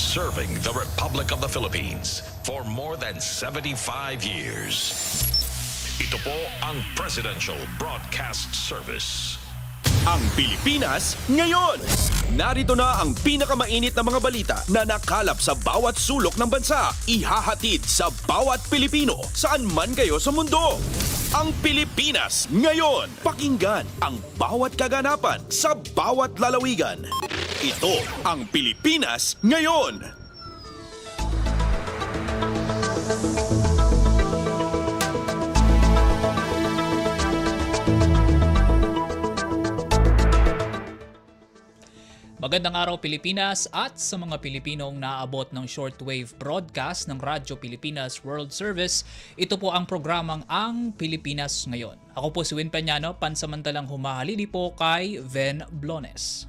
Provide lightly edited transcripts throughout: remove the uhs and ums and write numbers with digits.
serving the Republic of the Philippines for more than 75 years. Ito po ang Presidential Broadcast Service. Ang Pilipinas ngayon. Narito na ang pinakamainit na mga balita na nakalap sa bawat sulok ng bansa. Ihahatid sa bawat Pilipino saan man kayo sa mundo. Ang Pilipinas ngayon. Pakinggan ang bawat kaganapan sa bawat lalawigan. Ito ang Pilipinas ngayon. Magandang araw Pilipinas at sa mga Pilipinong naabot ng shortwave broadcast ng Radyo Pilipinas World Service. Ito po ang programang Ang Pilipinas Ngayon. Ako po si Win Peñano, pansamantalang humahalili po kay Ven Blones.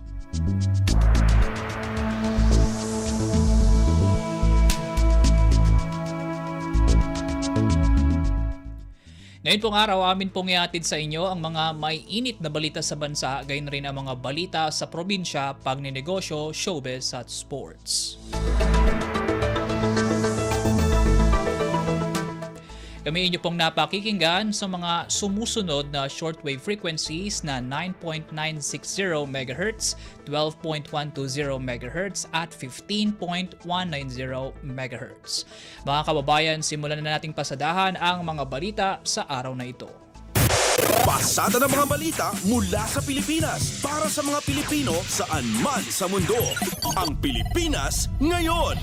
Ngayon pong araw, amin pong ihatid sa inyo ang mga may init na balita sa bansa, gayon rin ang mga balita sa probinsya, pagninegosyo, showbiz at sports. Kami inyo pong napakikinggan sa mga sumusunod na shortwave frequencies na 9.960 MHz, 12.120 MHz at 15.190 MHz. Mga kababayan, simulan na nating pasadahan ang mga balita sa araw na ito. Pasada ng mga balita mula sa Pilipinas para sa mga Pilipino saan man sa mundo. Ang Pilipinas ngayon.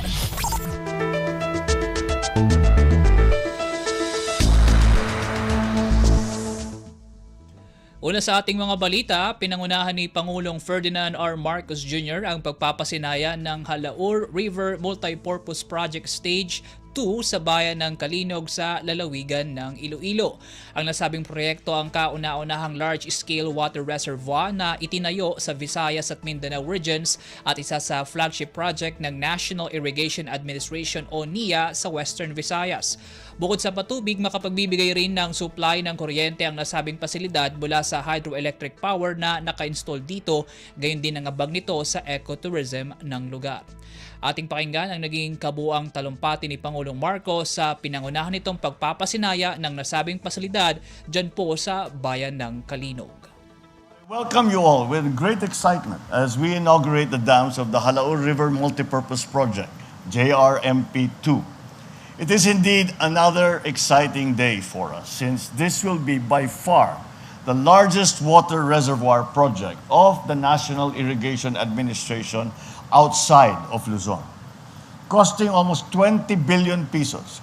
Una sa ating mga balita, pinangunahan ni Pangulong Ferdinand R. Marcos Jr. ang pagpapasinaya ng Halaur River Multipurpose Project Stage 2 sa bayan ng Kalinog sa lalawigan ng Iloilo. Ang nasabing proyekto ang kauna-unahang large-scale water reservoir na itinayo sa Visayas at Mindanao regions at isa sa flagship project ng National Irrigation Administration o NIA sa Western Visayas. Bukod sa patubig, makapagbibigay rin ng supply ng kuryente ang nasabing pasilidad mula sa hydroelectric power na naka-install dito, gayon din ang abag nito sa ecotourism ng lugar. Ating pakinggan ang naging kabuang talumpati ni Pangulong Marcos sa pinangunahan nitong pagpapasinaya ng nasabing pasilidad dyan po sa bayan ng Kalinog. Welcome you all with great excitement as we inaugurate the dams of the Halaur River Multipurpose Project, JRMP2. It is indeed another exciting day for us since this will be by far the largest water reservoir project of the National Irrigation Administration outside of Luzon. Costing almost 20 billion pesos,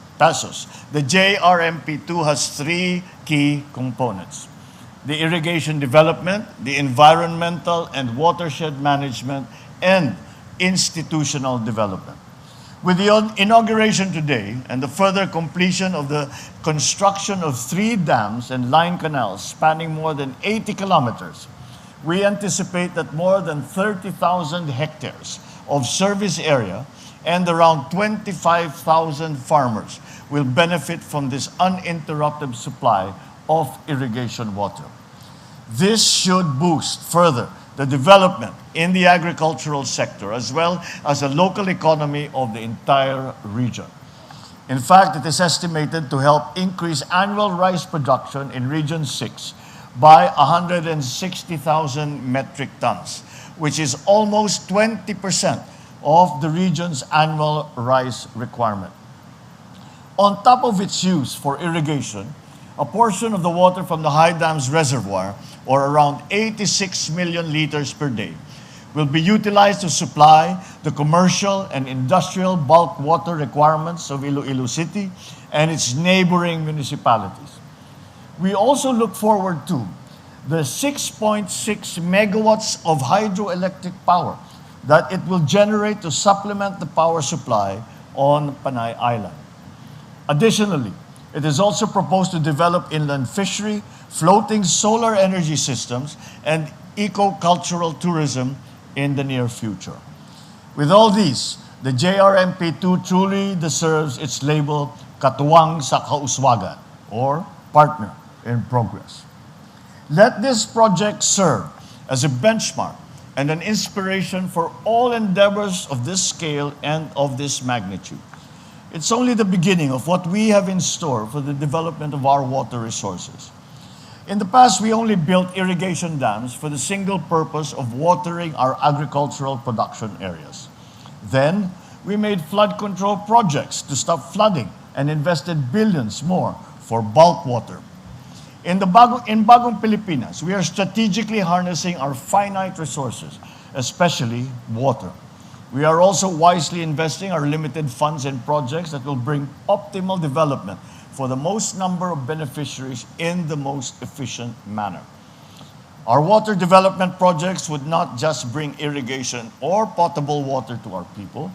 the JRMP2 has three key components: the irrigation development, the environmental and watershed management, and institutional development. With the inauguration today and the further completion of the construction of 3 dams and line canals spanning more than 80 kilometers, we anticipate that more than 30,000 hectares of service area and around 25,000 farmers will benefit from this uninterrupted supply of irrigation water. This should boost further the development in the agricultural sector as well as the local economy of the entire region. In fact, it is estimated to help increase annual rice production in Region 6 by 160,000 metric tons, which is almost 20% of the region's annual rice requirement. On top of its use for irrigation, a portion of the water from the High Dams Reservoir, or around 86 million liters per day, will be utilized to supply the commercial and industrial bulk water requirements of Iloilo City and its neighboring municipalities. We also look forward to the 6.6 megawatts of hydroelectric power that it will generate to supplement the power supply on Panay Island. Additionally, it is also proposed to develop inland fishery, floating solar energy systems, and eco-cultural tourism in the near future. With all these, the JRMP2 truly deserves its label Katuwang sa Kauswagan, or Partner in Progress. Let this project serve as a benchmark and an inspiration for all endeavors of this scale and of this magnitude. It's only the beginning of what we have in store for the development of our water resources. In the past, we only built irrigation dams for the single purpose of watering our agricultural production areas. Then, we made flood control projects to stop flooding and invested billions more for bulk water. In Bagong Pilipinas, we are strategically harnessing our finite resources, especially water. We are also wisely investing our limited funds in projects that will bring optimal development for the most number of beneficiaries in the most efficient manner. Our water development projects would not just bring irrigation or potable water to our people,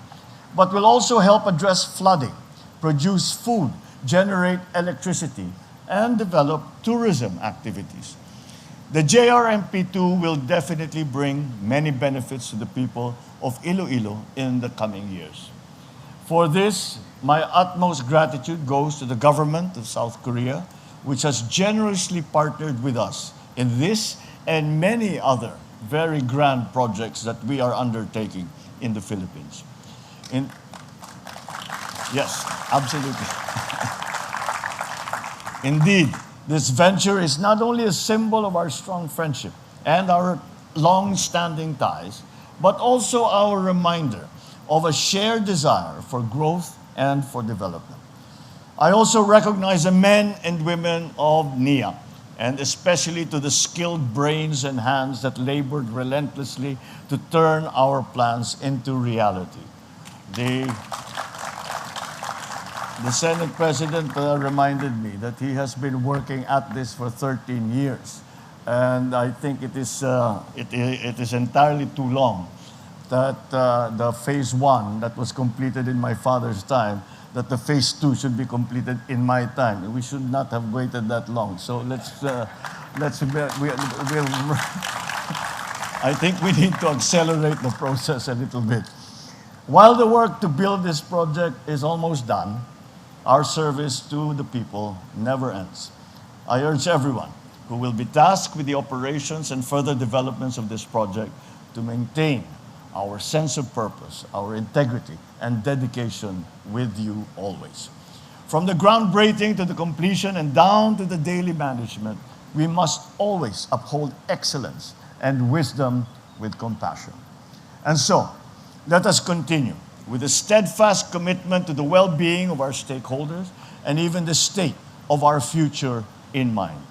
but will also help address flooding, produce food, generate electricity, and develop tourism activities. The JRMP2 will definitely bring many benefits to the people of Iloilo in the coming years. For this, my utmost gratitude goes to the government of South Korea, which has generously partnered with us in this and many other very grand projects that we are undertaking in the Philippines. Yes, absolutely. Indeed, this venture is not only a symbol of our strong friendship and our long-standing ties, but also our reminder of a shared desire for growth and for development. I also recognize the men and women of NIA, and especially to the skilled brains and hands that labored relentlessly to turn our plans into reality. The Senate President reminded me that he has been working at this for 13 years. And I think it is entirely too long that the phase 1 that was completed in my father's time, that the phase 2 should be completed in my time. We should not have waited that long. So I think we need to accelerate the process a little bit. While the work to build this project is almost done, our service to the people never ends. I urge everyone who will be tasked with the operations and further developments of this project to maintain our sense of purpose, our integrity, and dedication with you always. From the groundbreaking to the completion and down to the daily management, we must always uphold excellence and wisdom with compassion. And so, let us continue with a steadfast commitment to the well-being of our stakeholders and even the state of our future in mind.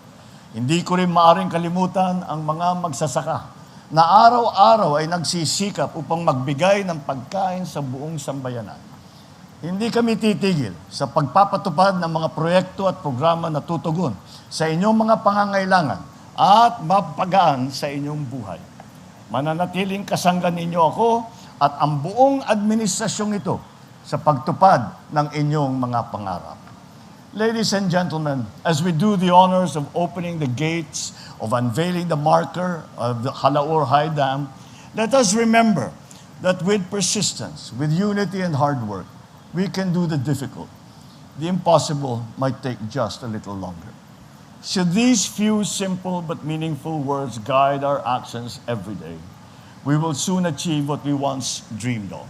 Hindi ko rin maaaring kalimutan ang mga magsasaka na araw-araw ay nagsisikap upang magbigay ng pagkain sa buong sambayanan. Hindi kami titigil sa pagpapatupad ng mga proyekto at programa na tutugon sa inyong mga pangangailangan at mapagaan sa inyong buhay. Mananatiling kasangga ninyo ako at ang buong administrasyong ito sa pagtupad ng inyong mga pangarap. Ladies and gentlemen, as we do the honors of opening the gates, of unveiling the marker of the Halaur High Dam, let us remember that with persistence, with unity and hard work, we can do the difficult. The impossible might take just a little longer. Should these few simple but meaningful words guide our actions every day, we will soon achieve what we once dreamed of.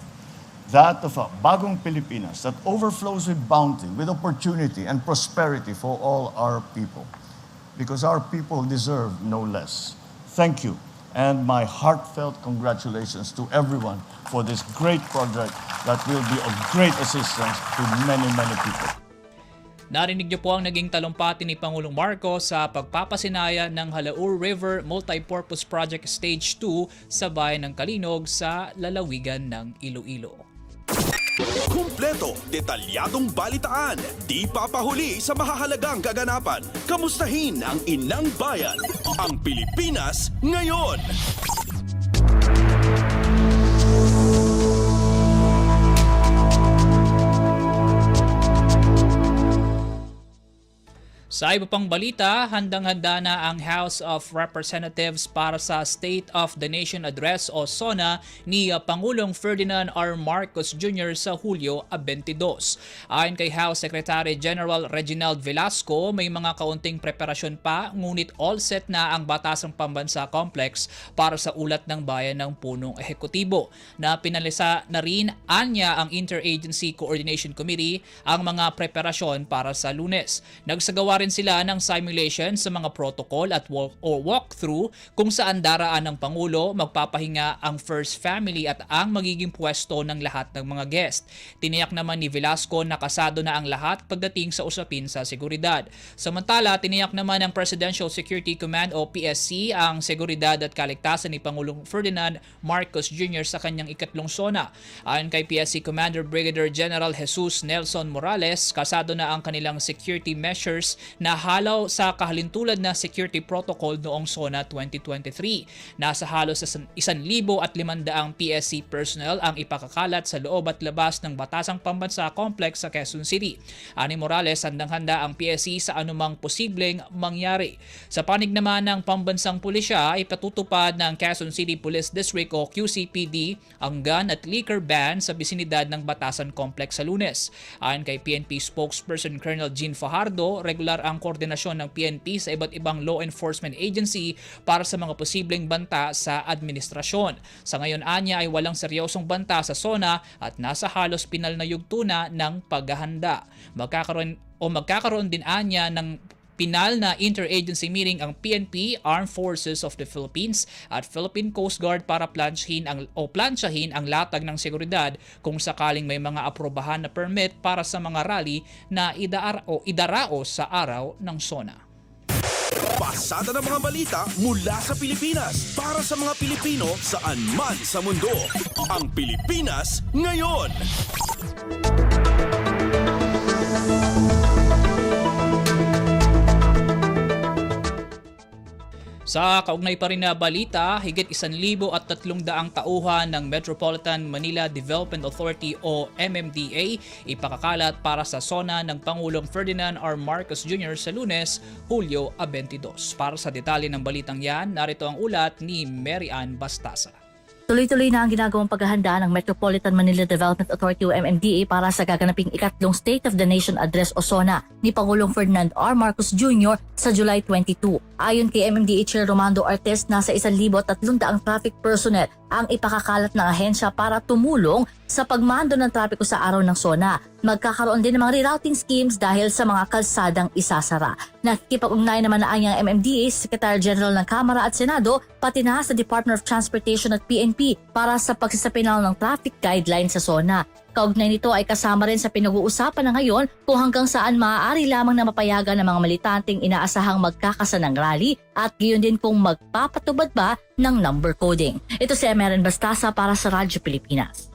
That of a Bagong Pilipinas that overflows with bounty, with opportunity and prosperity for all our people. Because our people deserve no less. Thank you, and my heartfelt congratulations to everyone for this great project that will be of great assistance to many, many people. Narinig niyo po ang naging talumpati ni Pangulong Marcos sa pagpapasinaya ng Halaur River Multipurpose Project Stage 2 sa bayan ng Kalinog sa lalawigan ng Iloilo. Kumpleto, detalyadong balitaan, di papahuli sa mahahalagang kaganapan. Kamustahin ang inang bayan, ang Pilipinas ngayon. Sa iba pang balita, handang-handa na ang House of Representatives para sa State of the Nation Address o SONA ni Pangulong Ferdinand R. Marcos Jr. sa Hulyo 22. Ayon kay House Secretary General Reginald Velasco, may mga kaunting preparasyon pa ngunit all set na ang Batasang Pambansa Complex para sa ulat ng bayan ng punong ehekutibo. Na pinalisa na rin anya ang Interagency Coordination Committee ang mga preparasyon para sa Lunes. Nagsagawa rin sila ng simulation sa mga protocol at walkthrough kung saan daraan ng Pangulo, magpapahinga ang first family at ang magiging pwesto ng lahat ng mga guest. Tiniyak naman ni Velasco na kasado na ang lahat pagdating sa usapin sa seguridad. Samantala, tiniyak naman ng Presidential Security Command o PSC ang seguridad at kaligtasan ni Pangulong Ferdinand Marcos Jr. sa kanyang ikatlong SONA. Ayon kay PSC Commander Brigadier General Jesus Nelson Morales, kasado na ang kanilang security measures na halaw sa kahalintulad na security protocol noong SONA 2023. Nasa halos 1,500 PSC personnel ang ipakakalat sa loob at labas ng Batasang Pambansa Complex sa Quezon City. Ani Morales, handang-handa ang PSC sa anumang posibleng mangyari. Sa panig naman ng Pambansang Pulisya, ipatutupad ng Quezon City Police District o QCPD ang gun at liquor ban sa bisinidad ng Batasan Complex sa Lunes. Ayon kay PNP spokesperson Colonel Jean Fajardo, regular ang koordinasyon ng PNP sa iba't ibang law enforcement agency para sa mga posibleng banta sa administrasyon. Sa ngayon anya ay walang seryosong banta sa SONA at nasa halos pinal na yugto na ng paghahanda. Magkakaroon din anya ng pinal na interagency meeting ang PNP, Armed Forces of the Philippines at Philippine Coast Guard para plansyahin ang latag ng seguridad kung sakaling may mga aprobahan na permit para sa mga rally na idarao sa araw ng SONA. Pasada ng mga balita mula sa Pilipinas para sa mga Pilipino saan man sa mundo. Ang Pilipinas ngayon. Sa kaugnay pa rin na balita, higit 1,300 tauhan ng Metropolitan Manila Development Authority o MMDA ipakakalat para sa SONA ng Pangulong Ferdinand R. Marcos Jr. sa Lunes, Hulyo 22. Para sa detalye ng balitang yan, narito ang ulat ni Mary Ann Bastasa. Tuloy-tuloy na ang ginagawang paghahanda ng Metropolitan Manila Development Authority o MMDA para sa gaganaping ikatlong State of the Nation Address o SONA ni Pangulong Ferdinand R. Marcos Jr. sa July 22. Ayon kay MMDA Chair Romando Artes, nasa 1,300 traffic personnel ang ipakakalat ng ahensya para tumulong sa pagmando ng trapiko sa araw ng SONA. Magkakaroon din ng mga rerouting schemes dahil sa mga kalsadang isasara. Nakikipag-ugnay naman na ang MMDA, Secretary General ng Kamara at Senado, pati na sa Department of Transportation at PNP para sa pagsasapinaw ng traffic guidelines sa SONA. Kaugnay nito ay kasama rin sa pinag-uusapan na ngayon kung hanggang saan maaari lamang na mapayagan ng mga militanteng inaasahang magkakasanang rally at gayon din kung magpapatubad ba ng number coding. Ito si Emeran Bastasa para sa Radyo Pilipinas.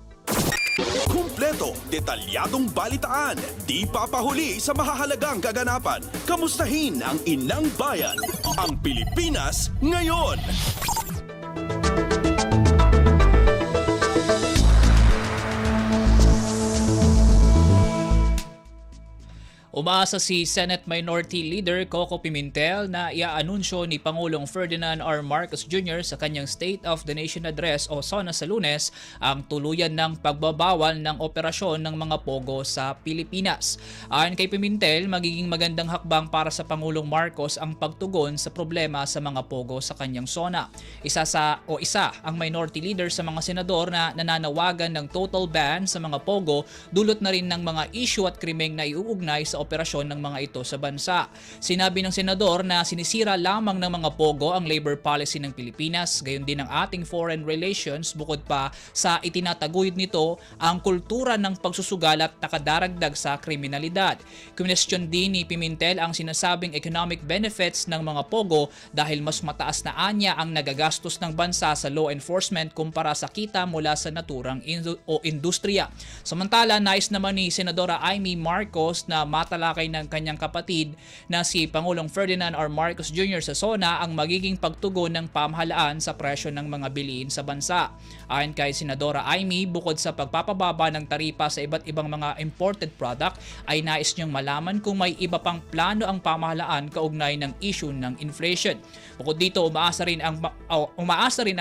Kumpleto, detalyadong balitaan, di papahuli sa mahahalagang kaganapan. Kamustahin ang inang bayan, ang Pilipinas ngayon. Umaasa si Senate Minority Leader Coco Pimentel na iaanunsyo ni Pangulong Ferdinand R. Marcos Jr. sa kanyang State of the Nation Address o SONA sa Lunes ang tuluyan ng pagbabawal ng operasyon ng mga pogo sa Pilipinas. Ayon kay Pimentel, magiging magandang hakbang para sa Pangulong Marcos ang pagtugon sa problema sa mga pogo sa kanyang SONA. Isa ang minority leader sa mga senador na nananawagan ng total ban sa mga pogo, dulot na rin ng mga issue at krimeng na iuugnay sa operasyon ng mga ito sa bansa. Sinabi ng senador na sinisira lamang ng mga pogo ang labor policy ng Pilipinas, gayon din ang ating foreign relations, bukod pa sa itinataguyod nito ang kultura ng pagsusugal at nakadaragdag sa kriminalidad. Kwestiyon din ni Pimentel ang sinasabing economic benefits ng mga pogo dahil mas mataas na anya ang nagagastos ng bansa sa law enforcement kumpara sa kita mula sa naturang industriya. Samantala, nais naman ni Senadora Amy Marcos na tinatalakay ng kanyang kapatid na si Pangulong Ferdinand R. Marcos Jr. sa SONA ang magiging pagtugon ng pamahalaan sa presyo ng mga bilihin sa bansa. Ayon kay Senadora Amy, bukod sa pagpapababa ng taripa sa iba't ibang mga imported product, ay nais niyang malaman kung may iba pang plano ang pamahalaan kaugnay ng issue ng inflation. Bukod dito, umaasa rin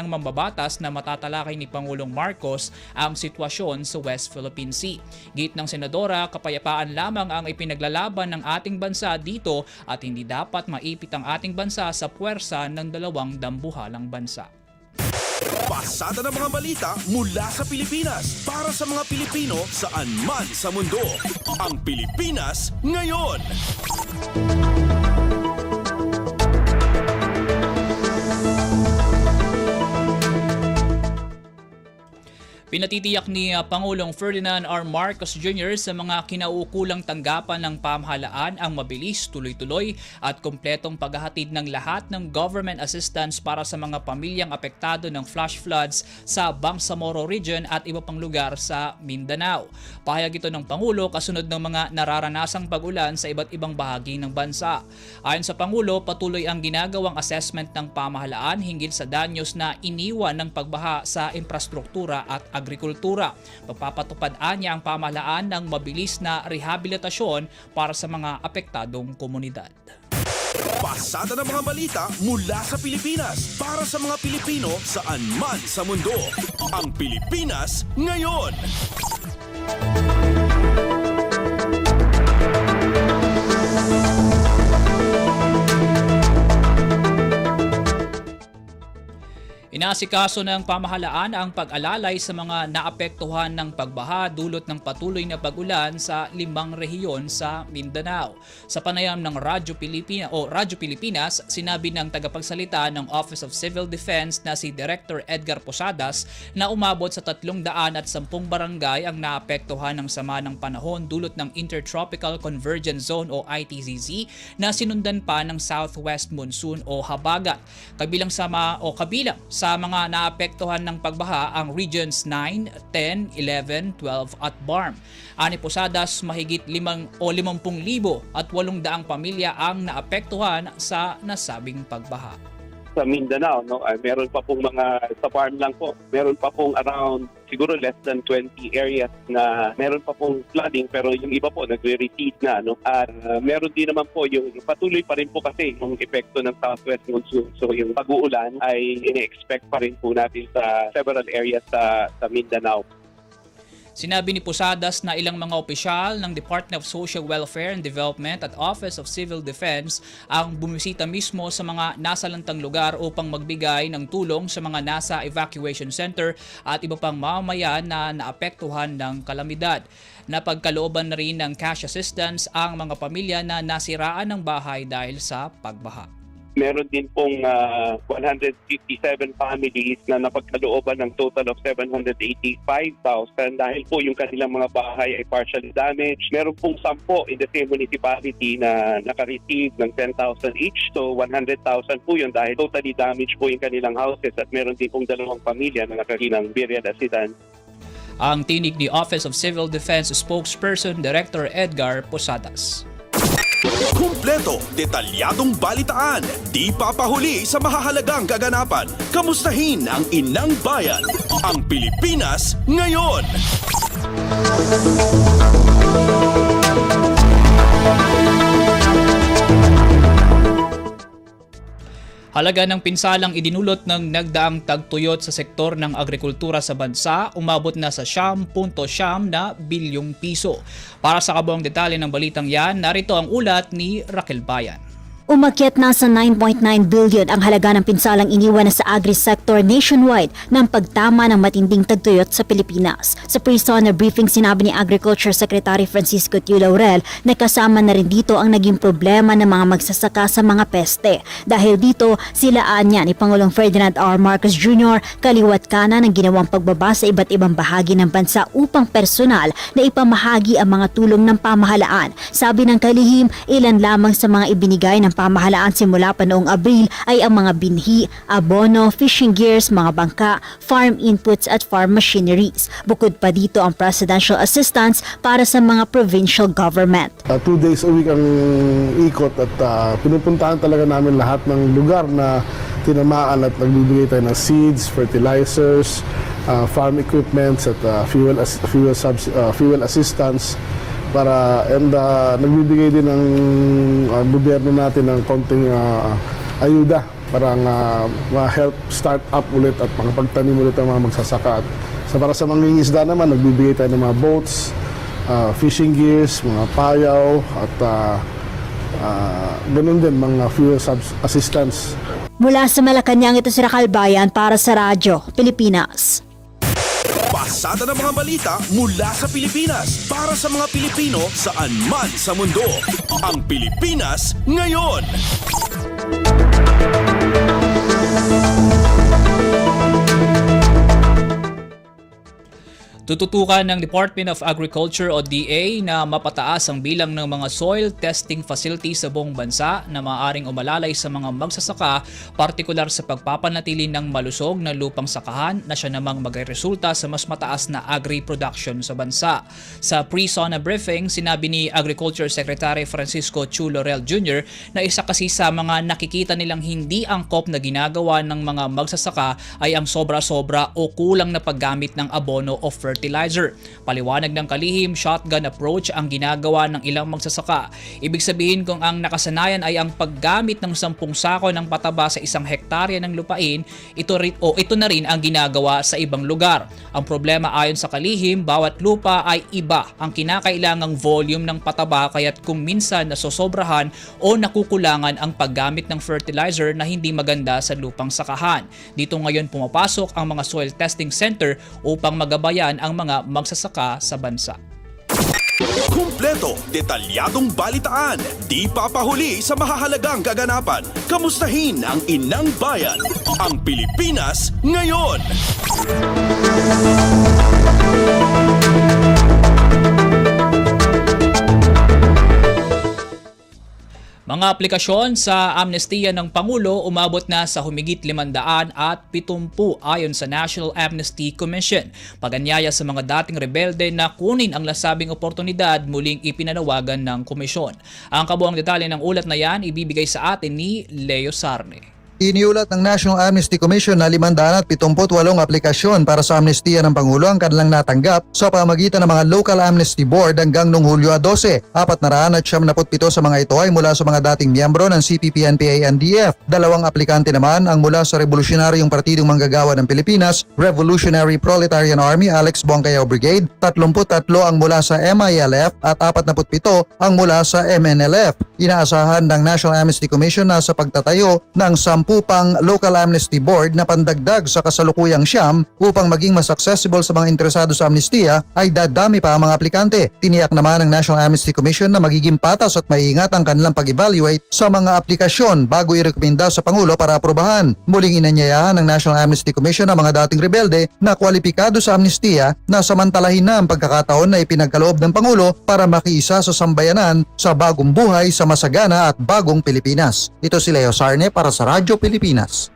ang mambabatas na matatalakay ni Pangulong Marcos ang sitwasyon sa West Philippine Sea. Git ng Senadora, kapayapaan lamang ang ipinaglalaban ng ating bansa dito at hindi dapat maipit ang ating bansa sa puwersa ng dalawang dambuhalang bansa. Pasada ng mga balita mula sa Pilipinas para sa mga Pilipino saan man sa mundo. Ang Pilipinas ngayon. Pinatitiyak ni Pangulong Ferdinand R. Marcos Jr. sa mga kinauukulang tanggapan ng pamahalaan ang mabilis, tuloy-tuloy at kumpletong paghahatid ng lahat ng government assistance para sa mga pamilyang apektado ng flash floods sa Bangsamoro Region at iba pang lugar sa Mindanao. Pahayag ito ng Pangulo kasunod ng mga nararanasang pag-ulan sa iba't ibang bahagi ng bansa. Ayon sa Pangulo, patuloy ang ginagawang assessment ng pamahalaan hinggil sa danyos na iniwan ng pagbaha sa infrastruktura at agrikultura. Pagpapatupad niya ang pamahalaan ng mabilis na rehabilitasyon para sa mga apektadong komunidad. Pasada ng mga balita mula sa Pilipinas para sa mga Pilipino saan man sa mundo. Ang Pilipinas ngayon. Inasikaso ng pamahalaan ang pag-alalay sa mga naapektuhan ng pagbaha dulot ng patuloy na pag-ulan sa 5 rehiyon sa Mindanao. Sa panayam ng Radyo Pilipinas, sinabi ng tagapagsalita ng Office of Civil Defense na si Director Edgar Posadas na umabot sa 310 barangay ang naapektuhan ng sama ng panahon dulot ng Intertropical Convergence Zone o ITCZ na sinundan pa ng Southwest Monsoon o Habagat. Kabilang sa mga naapektuhan ng pagbaha ang Regions 9, 10, 11, 12 at BARM. Ani Posadas, mahigit 50,000 at 800 pamilya ang naapektuhan sa nasabing pagbaha. Sa Mindanao, meron pa pong mga sa farm lang po. Meron pa pong around siguro less than 20 areas na meron pa pong flooding pero yung iba po nagre-recede na. At meron din naman po yung patuloy pa rin po kasi yung epekto ng Southwest Monsoon. So yung pag-uulan ay ine-expect pa rin po natin sa several areas sa Mindanao. Sinabi ni Posadas na ilang mga opisyal ng Department of Social Welfare and Development at Office of Civil Defense ang bumisita mismo sa mga nasalantang lugar upang magbigay ng tulong sa mga nasa evacuation center at iba pang mamamayan na naapektuhan ng kalamidad. Napagkalooban na rin ng cash assistance ang mga pamilya na nasiraan ng bahay dahil sa pagbaha. Meron din pong 157 families na napagkalooban ng total of 785,000 dahil po yung kanilang mga bahay ay partially damaged. Meron pong 10 in the same municipality na naka-receive ng 10,000 each. So 100,000 po yun dahil totally damaged po yung kanilang houses at meron din pong 2 pamilya na nakakinang burial assistance. Ang tinig ni Office of Civil Defense Spokesperson Director Edgar Posadas. Kumpleto, detalyadong balitaan, di papahuli sa mahahalagang kaganapan. Kamustahin ang inang bayan, ang Pilipinas ngayon. Halaga ng pinsalang idinulot ng nagdaang tagtuyot sa sektor ng agrikultura sa bansa umabot na sa 9.9 na bilyong piso. Para sa kabuang detalye ng balitang yan, narito ang ulat ni Raquel Bayan. Umakyat na sa 9.9 billion ang halaga ng pinsalang iniwan na sa agri-sector nationwide ng pagtama ng matinding tagtuyot sa Pilipinas. Sa pre-SONA briefing, sinabi ni Agriculture Secretary Francisco T. Laurel na kasama na rin dito ang naging problema ng mga magsasaka sa mga peste. Dahil dito, silaan niya ni Pangulong Ferdinand R. Marcos Jr. kaliwat kanan ng ginawang pagbaba sa iba't ibang bahagi ng bansa upang personal na ipamahagi ang mga tulong ng pamahalaan. Sabi ng kalihim, ilan lamang sa mga ibinigay ng pamahalaan simula pa noong Abril ay ang mga binhi, abono, fishing gears, mga bangka, farm inputs at farm machineries. Bukod pa dito ang presidential assistance para sa mga provincial government. 2 days a week ang ikot at pinupuntahan talaga namin lahat ng lugar na tinamaan at nagbibigay tayo ng seeds, fertilizers, farm equipments at fuel assistance para nagbibigay din ng gobyerno natin ng konting ayuda para ma-help start up ulit at makapagtanim ulit ang mga magsasaka. Para sa mangingisda naman, nagbibigay tayo ng mga boats, fishing gears, mga payaw at ganun din mga fuel assistance. Mula sa Malacanang, ito si Raquel Bayan para sa Radyo Pilipinas. Pasada ng mga balita mula sa Pilipinas para sa mga Pilipino saan man sa mundo. Ang Pilipinas ngayon. Tututukan ng Department of Agriculture o DA na mapataas ang bilang ng mga soil testing facilities sa buong bansa na maaaring umalalay sa mga magsasaka, partikular sa pagpapanatili ng malusog na lupang sakahan na siya namang magresulta sa mas mataas na agri-production sa bansa. Sa pre-SONA briefing, sinabi ni Agriculture Secretary Francisco Chu Laurel Jr. na isa kasi sa mga nakikita nilang hindi angkop na ginagawa ng mga magsasaka ay ang sobra-sobra o kulang na paggamit ng abono o fertilizer. Paliwanag ng kalihim, shotgun approach ang ginagawa ng ilang magsasaka. Ibig sabihin kung ang nakasanayan ay ang paggamit ng 10 sako ng pataba sa 1 hektarya ng lupain, ito na rin ang ginagawa sa ibang lugar. Ang problema ayon sa kalihim, bawat lupa ay iba ang kinakailangang volume ng pataba kaya't kung minsan nasosobrahan o nakukulangan ang paggamit ng fertilizer na hindi maganda sa lupang sakahan. Dito ngayon pumapasok ang mga soil testing center upang magabayan ang mga magsasaka sa bansa. Kumpleto, detalyadong balitaan, di papahuli sa mahahalagang kaganapan. Kamustahin ang inang bayan, ang Pilipinas ngayon. Mga aplikasyon sa amnestiya ng Pangulo umabot na sa humigit 570 ayon sa National Amnesty Commission. Paganyaya sa mga dating rebelde na kunin ang nasabing oportunidad muling ipinanawagan ng komisyon. Ang kabuang detalye ng ulat na yan ibibigay sa atin ni Leo Sarne. Iniulat ng National Amnesty Commission na 578 aplikasyon para sa amnestiya ng Pangulo ang kanilang natanggap sa pamamagitan ng mga Local Amnesty Board hanggang noong Hulyo 12. 477 sa mga ito ay mula sa mga dating miyembro ng CPP-NPA-NDF. 2 aplikante naman ang mula sa Revolusyonaryong Partidong Manggagawa ng Pilipinas, Revolutionary Proletarian Army Alex Bongcayao Brigade, 33 ang mula sa MILF at 47 ang mula sa MNLF. Inaasahan ng National Amnesty Commission na sa pagtatayo ng 10 pang Local Amnesty Board na pandagdag sa kasalukuyang siyam upang maging mas accessible sa mga interesado sa amnestiya ay dadami pa ang mga aplikante. Tiniyak naman ng National Amnesty Commission na magiging patas at maiingat ang kanilang pag-evaluate sa mga aplikasyon bago irekomenda sa Pangulo para aprobahan. Muling inanyayahan ng National Amnesty Commission ang mga dating rebelde na kwalipikado sa amnestiya na samantalahin na ang pagkakataon na ipinagkaloob ng Pangulo para makiisa sa sambayanan sa bagong buhay sa masagana at bagong Pilipinas. Ito si Leo Sarne para sa Radyo Pilipinas.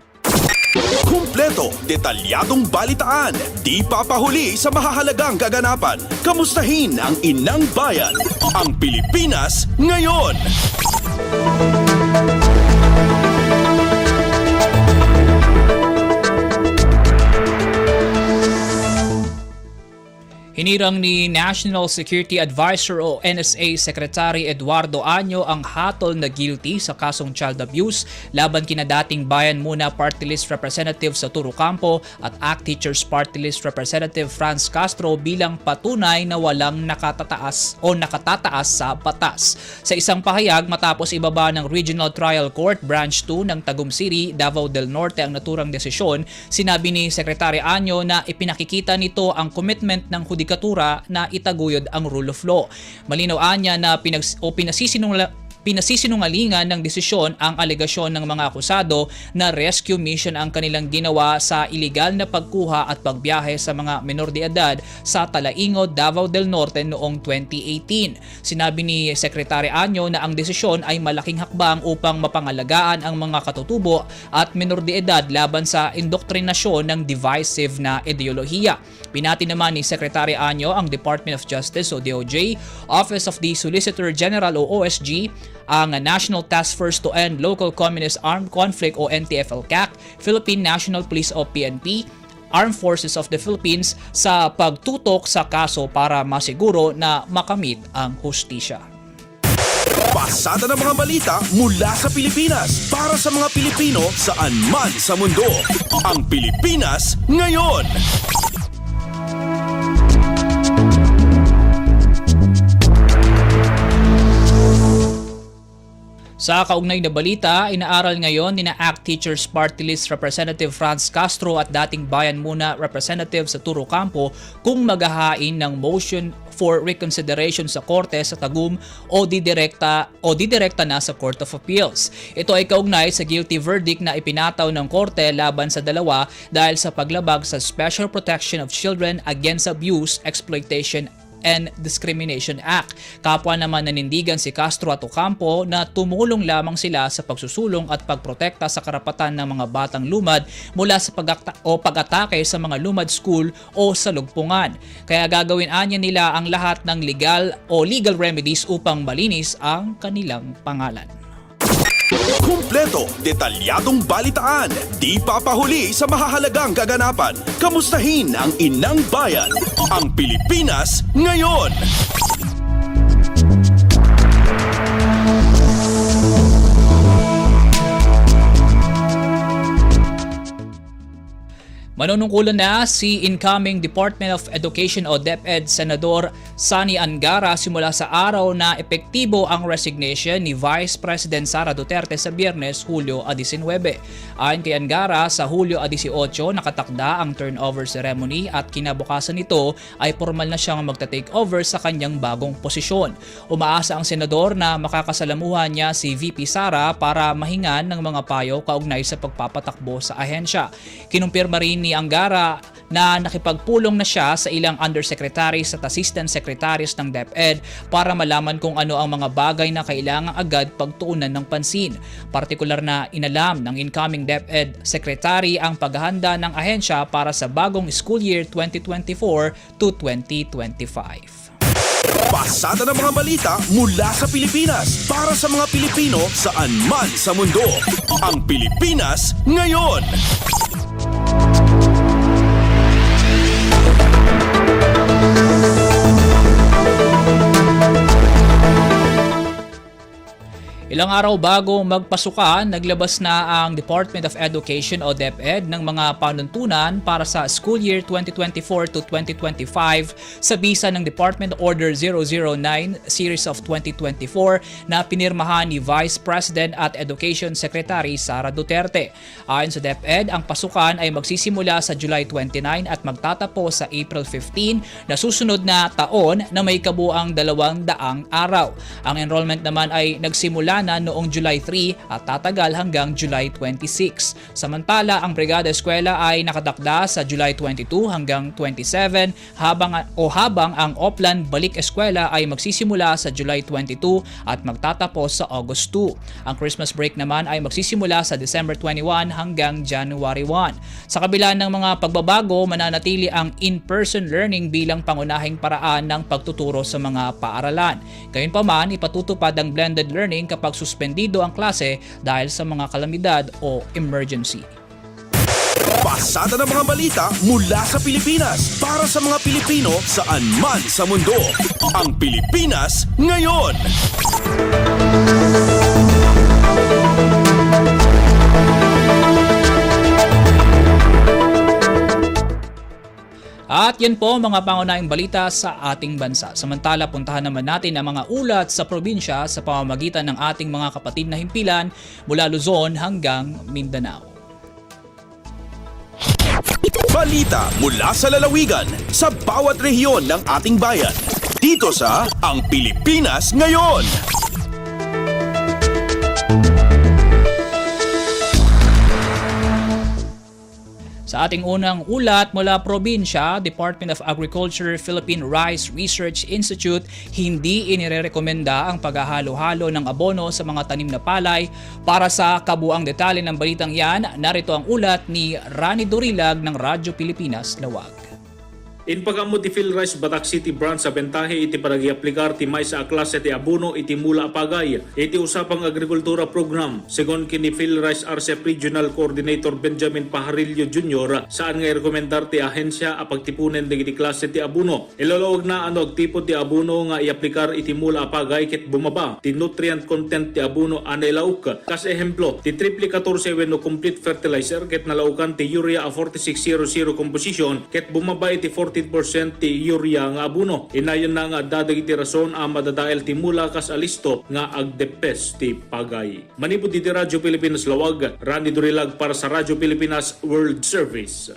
Kumpleto, detalyadong balitaan, di papahuli sa mahahalagang kaganapan. Kamustahin ang inang bayan, ang Pilipinas ngayon. Hinirang ni National Security Advisor o NSA Secretary Eduardo Año ang hatol na guilty sa kasong child abuse laban kina dating Bayan Muna Party List Representative sa Turo Campo at ACT Teachers Party List Representative Franz Castro bilang patunay na walang nakatataas sa batas. Sa isang pahayag matapos ibaba ng Regional Trial Court Branch 2 ng Tagum City, Davao del Norte ang naturang desisyon, sinabi ni Secretary Año na ipinakikita nito ang commitment ng judikatura na itaguyod ang rule of law. Malinaw anya na pinasisinungalingan ng desisyon ang alegasyon ng mga akusado na rescue mission ang kanilang ginawa sa iligal na pagkuha at pagbiyahe sa mga menor de edad sa Talaingo, Davao del Norte noong 2018. Sinabi ni Secretary Anyo na ang desisyon ay malaking hakbang upang mapangalagaan ang mga katutubo at menor de edad laban sa indoktrinasyon ng divisive na ideolohiya. Pinati naman ni Secretary Anyo ang Department of Justice o DOJ, Office of the Solicitor General o OSG, ang National Task Force to End Local Communist Armed Conflict o NTF-ELCAC, Philippine National Police o PNP, Armed Forces of the Philippines sa pagtutok sa kaso para masiguro na makamit ang hustisya. Pasada ng mga balita mula sa Pilipinas para sa mga Pilipino saan man sa mundo. Ang Pilipinas ngayon. Sa kaugnay na balita, inaaral ngayon ni ACT Teachers Party List Representative Franz Castro at dating Bayan Muna Representative sa Turo Campo kung maghahain ng motion for reconsideration sa korte sa Tagum o didirekta na sa Court of Appeals. Ito ay kaugnay sa guilty verdict na ipinataw ng korte laban sa dalawa dahil sa paglabag sa Special Protection of Children Against Abuse, Exploitation and Discrimination Act. Kapwa naman nanindigan si Castro at Ocampo na tumulong lamang sila sa pagsusulong at pagprotekta sa karapatan ng mga batang lumad mula sa pag-atake sa mga lumad school o sa lugpungan. Kaya gagawin anya nila ang lahat ng legal remedies upang malinis ang kanilang pangalan. Kumpleto, detalyadong balitaan, di papahuli sa mahahalagang kaganapan. Kamustahin ang inang bayan, ang Pilipinas ngayon. Manunungkulan na si incoming Department of Education o DepEd Senador Sani Angara simula sa araw na epektibo ang resignation ni Vice President Sara Duterte sa Biyernes, Hulyo 19. Ayon kay Angara, sa Hulyo 18 nakatakda ang turnover ceremony at kinabukasan nito ay formal na siyang magta-take over sa kanyang bagong posisyon. Umaasa ang senador na makakasalamuhan niya si VP Sara para mahingan ng mga payo kaugnay sa pagpapatakbo sa ahensya. Kinumpirma rin ni Angara na nakipagpulong na siya sa ilang undersecretaries at assistant secretaries ng DepEd para malaman kung ano ang mga bagay na kailangang agad pagtuunan ng pansin. Partikular na inalam ng incoming DepEd Secretary ang paghahanda ng ahensya para sa bagong school year 2024 to 2025. Pasada ng mga balita mula sa Pilipinas para sa mga Pilipino saan man sa mundo. Ang Pilipinas ngayon. Ilang araw bago magpasukan, naglabas na ang Department of Education o DepEd ng mga panuntunan para sa school year 2024 to 2025 sa bisa ng Department Order 009 Series of 2024 na pinirmahan ni Vice President at Education Secretary Sara Duterte. Ayon sa DepEd, ang pasukan ay magsisimula sa July 29 at magtatapos sa April 15 na susunod na taon na may kabuang 200 araw. Ang enrollment naman ay nagsimula na noong July 3 at tatagal hanggang July 26. Samantala, ang Brigada Eskwela ay nakatakda sa July 22 hanggang 27 habang ang Oplan Balik Eskwela ay magsisimula sa July 22 at magtatapos sa August 2. Ang Christmas break naman ay magsisimula sa December 21 hanggang January 1. Sa kabila ng mga pagbabago, mananatili ang in-person learning bilang pangunahing paraan ng pagtuturo sa mga paaralan. Gayunpaman, ipatutupad ang blended learning kapag suspendido ang klase dahil sa mga kalamidad o emergency. Pasada ng mga balita mula sa Pilipinas para sa mga Pilipino saan man sa mundo. Ang Pilipinas ngayon. At yan po mga pangunahing balita sa ating bansa. Samantala, puntahan naman natin ang mga ulat sa probinsya sa pamamagitan ng ating mga kapatid na himpilan mula Luzon hanggang Mindanao. Balita mula sa lalawigan sa bawat rehiyon ng ating bayan. Dito sa Ang Pilipinas Ngayon. Sa ating unang ulat mula probinsya, Department of Agriculture Philippine Rice Research Institute hindi inirekomenda ang paghahalo-halo ng abono sa mga tanim na palay. Para sa kabuang detalye ng balitang yan, narito ang ulat ni Rani Durilag ng Radyo Pilipinas, Lawag. In pagamot ti Philrice Batak City branch sa bentahe iti panagiaplikar ti may sa klase ti abono iti mula apagay iti usapang agrikultura program segon kini Philrice RCEP Regional Coordinator Benjamin Pajarillo Jr. saan nga irekomendar ti ahensya a pagtipunen iti klase ti abono. Ilolawag na ano agtipod ti abono nga iaplikar iti mula apagay ket bumaba ti nutrient content ti abono anay lauk. Kas ehemplo ti triple 14 wenno complete fertilizer ket nalaukan ti urea a 4600 composition ket bumaba iti 40% ti urea nga abono. Inayon na nga dadag iti rason ang madadael ti mula kas alisto nga agdepes ti pagay. Manipod iti Radyo Pilipinas Lawag, Randy Durilag para sa Radyo Pilipinas World Service.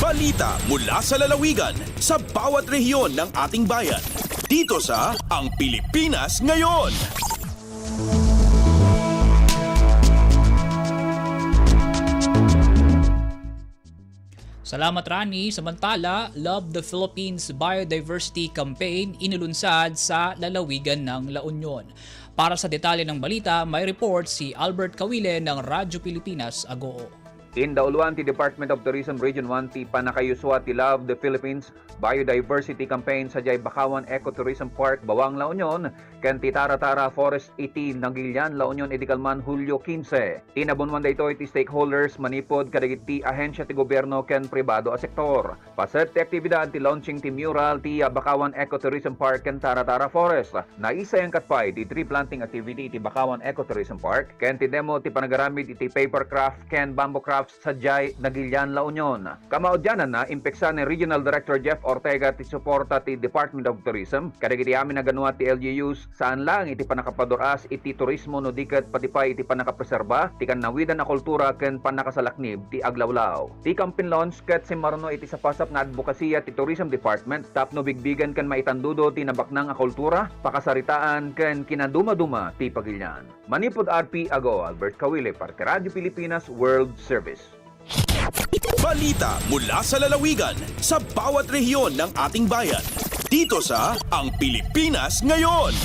Balita mula sa lalawigan sa bawat rehiyon ng ating bayan. Dito sa Ang Pilipinas Ngayon. Salamat Rani. Samantala, Love the Philippines Biodiversity Campaign inilunsad sa lalawigan ng La Union. Para sa detalye ng balita, may report si Albert Kawile ng Radyo Pilipinas, Agoo. Indauluan ti Department of Tourism Region 1 ti panakayuswa ti Love the Philippines Biodiversity Campaign sa Jay Bakawan Ecotourism Park, Bawang, La Union, ken ti Tara-Tara Forest 18 Nagilian, La Union, Edikalman, Hulyo 15. Tinabunwan da ito iti stakeholders manipod kadagit ti ahensya ti gobyerno ken pribado a sektor. Paset ti aktibidad ti launching ti mural ti Bakawan Ecotourism Park ken Tara-Tara Forest. Naisa ang katpay ti tree planting activity ti Bakawan Ecotourism Park ken ti demo ti panagaramid iti paper craft ken bamboo crafts sa Jay Nagilian, La Union. Kamaudyanan na impeksa ni Regional Director Jeff Ortega ti suporta ti Department of Tourism kadagiti amin na ganwa ti LGUs saan lang iti panakapaduras iti turismo no diket patipay iti panakapreserba ti kannawidan na kultura ken panakasalaknib ti aglawlaw. Ti campaign launch ket simmarno iti sapasap nga advokasya ti Tourism Department tapno bigbigan ken maitandudo ti nabaknang a kultura, pakasaritaan ken kinaduma-duma ti pagilyan. Manipod RP Ago, Albert Kawile para kay Radyo Pilipinas World Service. Balita mula sa lalawigan sa bawat rehiyon ng ating bayan. Dito sa Ang Pilipinas Ngayon.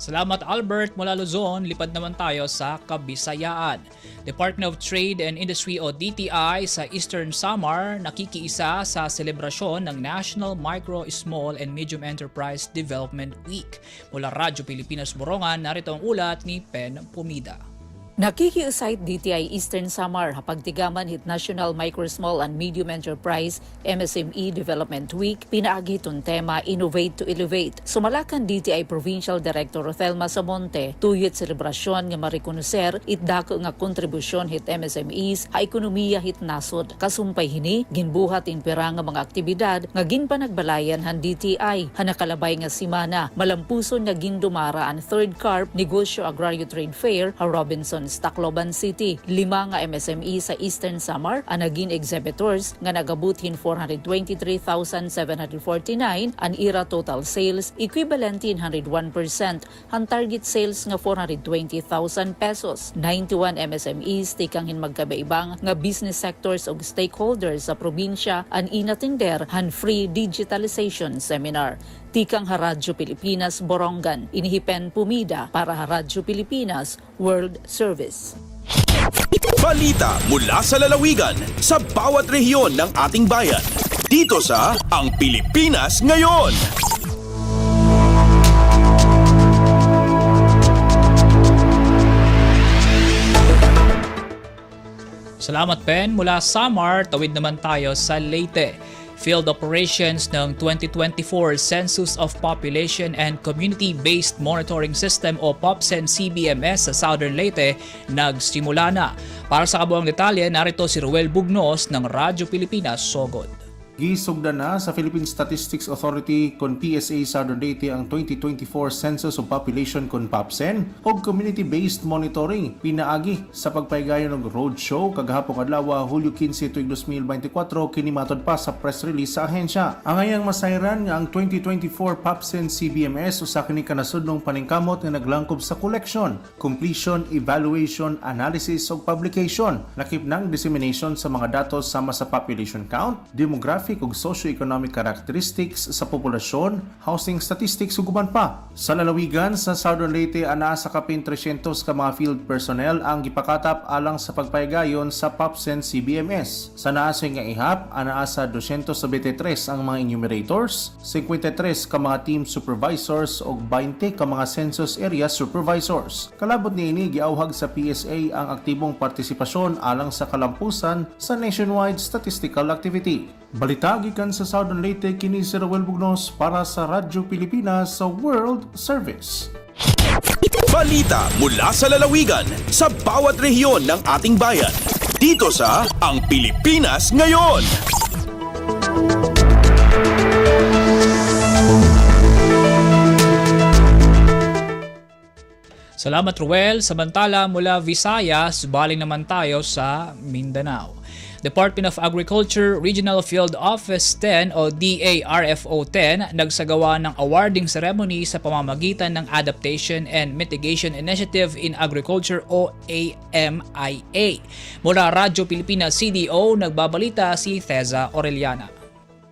Salamat Albert mula Luzon, lipad naman tayo sa Kabisayaan. Department of Trade and Industry o DTI sa Eastern Samar nakikiisa sa selebrasyon ng National Micro, Small and Medium Enterprise Development Week. Mula Radyo Pilipinas Borongan, narito ang ulat ni Pen Pumida. Nakikiusay DTI Eastern Samar hapagtigaman hit National Micro, Small and Medium Enterprise MSME Development Week pinaagi itong tema Innovate to Elevate. Sumalakan DTI Provincial Director Othelma Samonte tuyot selebrasyon nga marikonoser itdako nga kontribusyon hit MSMEs ha ekonomiya hit nasod. Kasumpay hini ginbuhat in pera nga mga aktibidad nga ginpanagbalayan han DTI hanakalabay nga simana malampuson nga gindumara ang Third Carp Negosyo Agrario Trade Fair ha Robinson Tacloban City. 5 nga MSME sa Eastern Samar ang naging exhibitors nga nagabutin 423,749 ang ira total sales equivalent in 101%. Ang target sales nga 420,000 pesos. 91 MSMEs tikanghin magkabaibang nga business sectors o stakeholders sa probinsya ang inatinder han free digitalization seminar. Tikang Radyo Pilipinas Borongan, inihipen Pumida para Radyo Pilipinas World Service. Balita mula sa lalawigan sa bawat rehiyon ng ating bayan. Dito sa Ang Pilipinas Ngayon. Salamat Pen. Mula Samar, tawid naman tayo sa Leyte. Field operations ng 2024 Census of Population and Community-Based Monitoring System o POPSEN-CBMS sa Southern Leyte nagsimula na. Para sa kabuang detalye, narito si Ruel Bugnos ng Radyo Pilipinas Sogod. Gisugdan na sa Philippine Statistics Authority kon PSA Southern Leyte ang 2024 Census of Population kon PAPSEN o Community-Based Monitoring pinaagi sa pagpaygayon ng roadshow kagahapon adlaw Hulyo 15 tuig 2024 kini matod pa sa press release sa ahensya. Ang ayang masayran nga ang 2024 PAPSEN CBMS usa kini kanasudnong paningkamot nga naglangkob sa collection, completion, evaluation, analysis ug publication, lakip ng dissemination sa mga datos sama sa population count, demographic ug socio-economic characteristics sa populasyon, housing statistics ug uban pa. Sa lalawigan sa Southern Leyte ana sa kapin 300 ka mga field personnel ang gipakatap alang sa pagpaygayon sa PAPSEN CBMS. Sa naasoy nga ihap ana sa 273 ang mga enumerators, 53 ka mga team supervisors ug 20 ka mga census area supervisors. Kalabot niini giawhag sa PSA ang aktibong partisipasyon alang sa kalampusan sa nationwide statistical activity. Balita gikan sa Southern Leyte kini si Roel Bugnos para sa Radyo Pilipinas sa World Service. Balita mula sa lalawigan sa bawat rehiyon ng ating bayan. Dito sa Ang Pilipinas Ngayon. Salamat Ruel. Samantala mula Visayas, baling naman tayo sa Mindanao. Department of Agriculture Regional Field Office 10 o DARFO 10 nagsagawa ng awarding ceremony sa pamamagitan ng Adaptation and Mitigation Initiative in Agriculture o AMIA. Mula Radyo Pilipinas CDO, nagbabalita si Theza Orellana.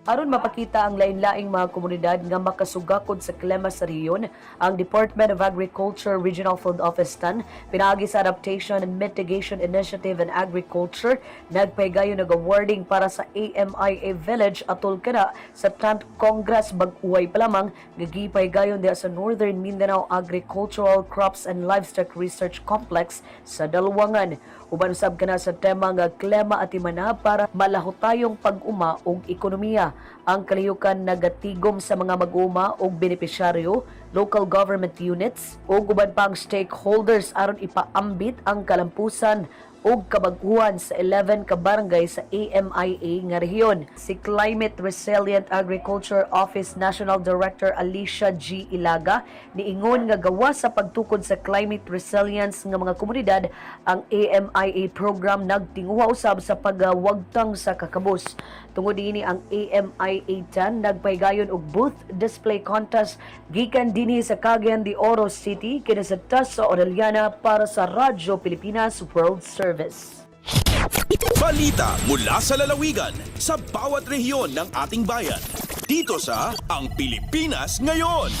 Aron mapakita ang lain-laing mga komunidad nga makasugakod sa klima sa rehiyon, ang Department of Agriculture Regional Field Office 10 pinaagi sa Adaptation and Mitigation Initiative in Agriculture nagpaygayon nag-awarding para sa AMIA Village atol kana sa 10th Congress bag-uway pa lamang gagipaygayon diha sa Northern Mindanao Agricultural Crops and Livestock Research Complex sa Dalwangan. Uban usab kana sa tema nga klima at imana para malahutayong pag-uma ug ekonomiya. Ang kalihukan nagatigom sa mga mag-uma ug benepisyaryo, local government units ug uban pang stakeholders aron ipaambit ang kalampusan ug kabaguhan sa 11 ka barangay sa AMIA nga rehiyon. Si Climate Resilient Agriculture Office National Director Alicia G. Ilaga niingon nga gawa sa pagtukod sa climate resilience nga mga komunidad, ang AMIA program nagtinguha usab sa pagwagtang sa kakabus. Tungod dinhi ang AMIA 10 nagpaygayon og booth display contest gikan dinhi sa Cagayan de Oro City kini sa Tasa Orellana para sa Radyo Pilipinas World Service. Balita mula sa lalawigan sa bawat rehiyon ng ating bayan. Dito sa Ang Pilipinas Ngayon.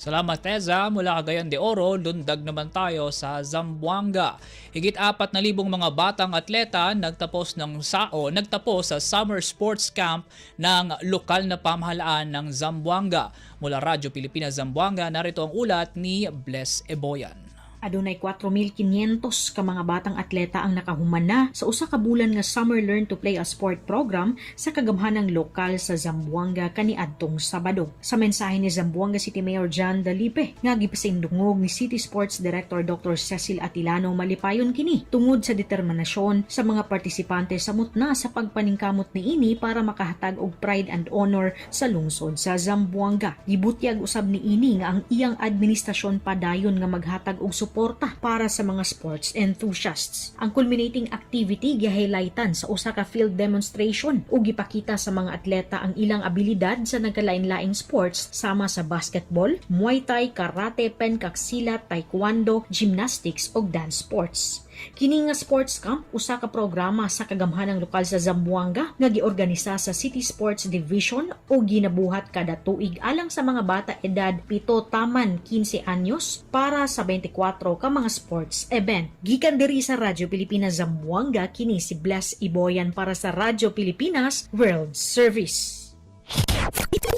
Salamat Teza. Mula Cagayan de Oro, lundag naman tayo sa Zamboanga. Higit 4,000 mga batang atleta nagtapos sa Summer Sports Camp ng lokal na pamahalaan ng Zamboanga. Mula Radyo Pilipinas Zamboanga, narito ang ulat ni Bless Eboyan. Adunay 4,500 ka mga batang atleta ang nakahuman na sa usa ka bulan nga Summer Learn to Play a Sport program sa kagamhanang lokal sa Zamboanga kaniadtong Sabado. Sa mensahe ni Zamboanga City Mayor John Dalipe nga gipasindungog ni City Sports Director Dr. Cecil Atilano malipayon kini tungod sa determinasyon sa mga partisipante samot na sa pagpaningkamot niini para makahatag og pride and honor sa lungsod sa Zamboanga. Gibutyag usab niini nga ang iyang administrasyon padayon nga maghatag og suporta para sa mga sports enthusiasts. Ang culminating activity gihighlightan sa usa ka field demonstration ug gipakita sa mga atleta ang ilang abilidad sa nagkalain-laing sports sama sa basketball, muay thai, karate, pencaksilat, taekwondo, gymnastics ug dance sports. Kini nga sports camp usa ka programa sa kagamhanang lokal sa Zamboanga nga giorganisa sa City Sports Division o ginabuhat kada tuig alang sa mga bata edad 7 taman 15 anyos para sa 24 ka mga sports event. Gikan diri sa Radyo Pilipinas Zamboanga, kini si Bless Iboyan para sa Radyo Pilipinas World Service.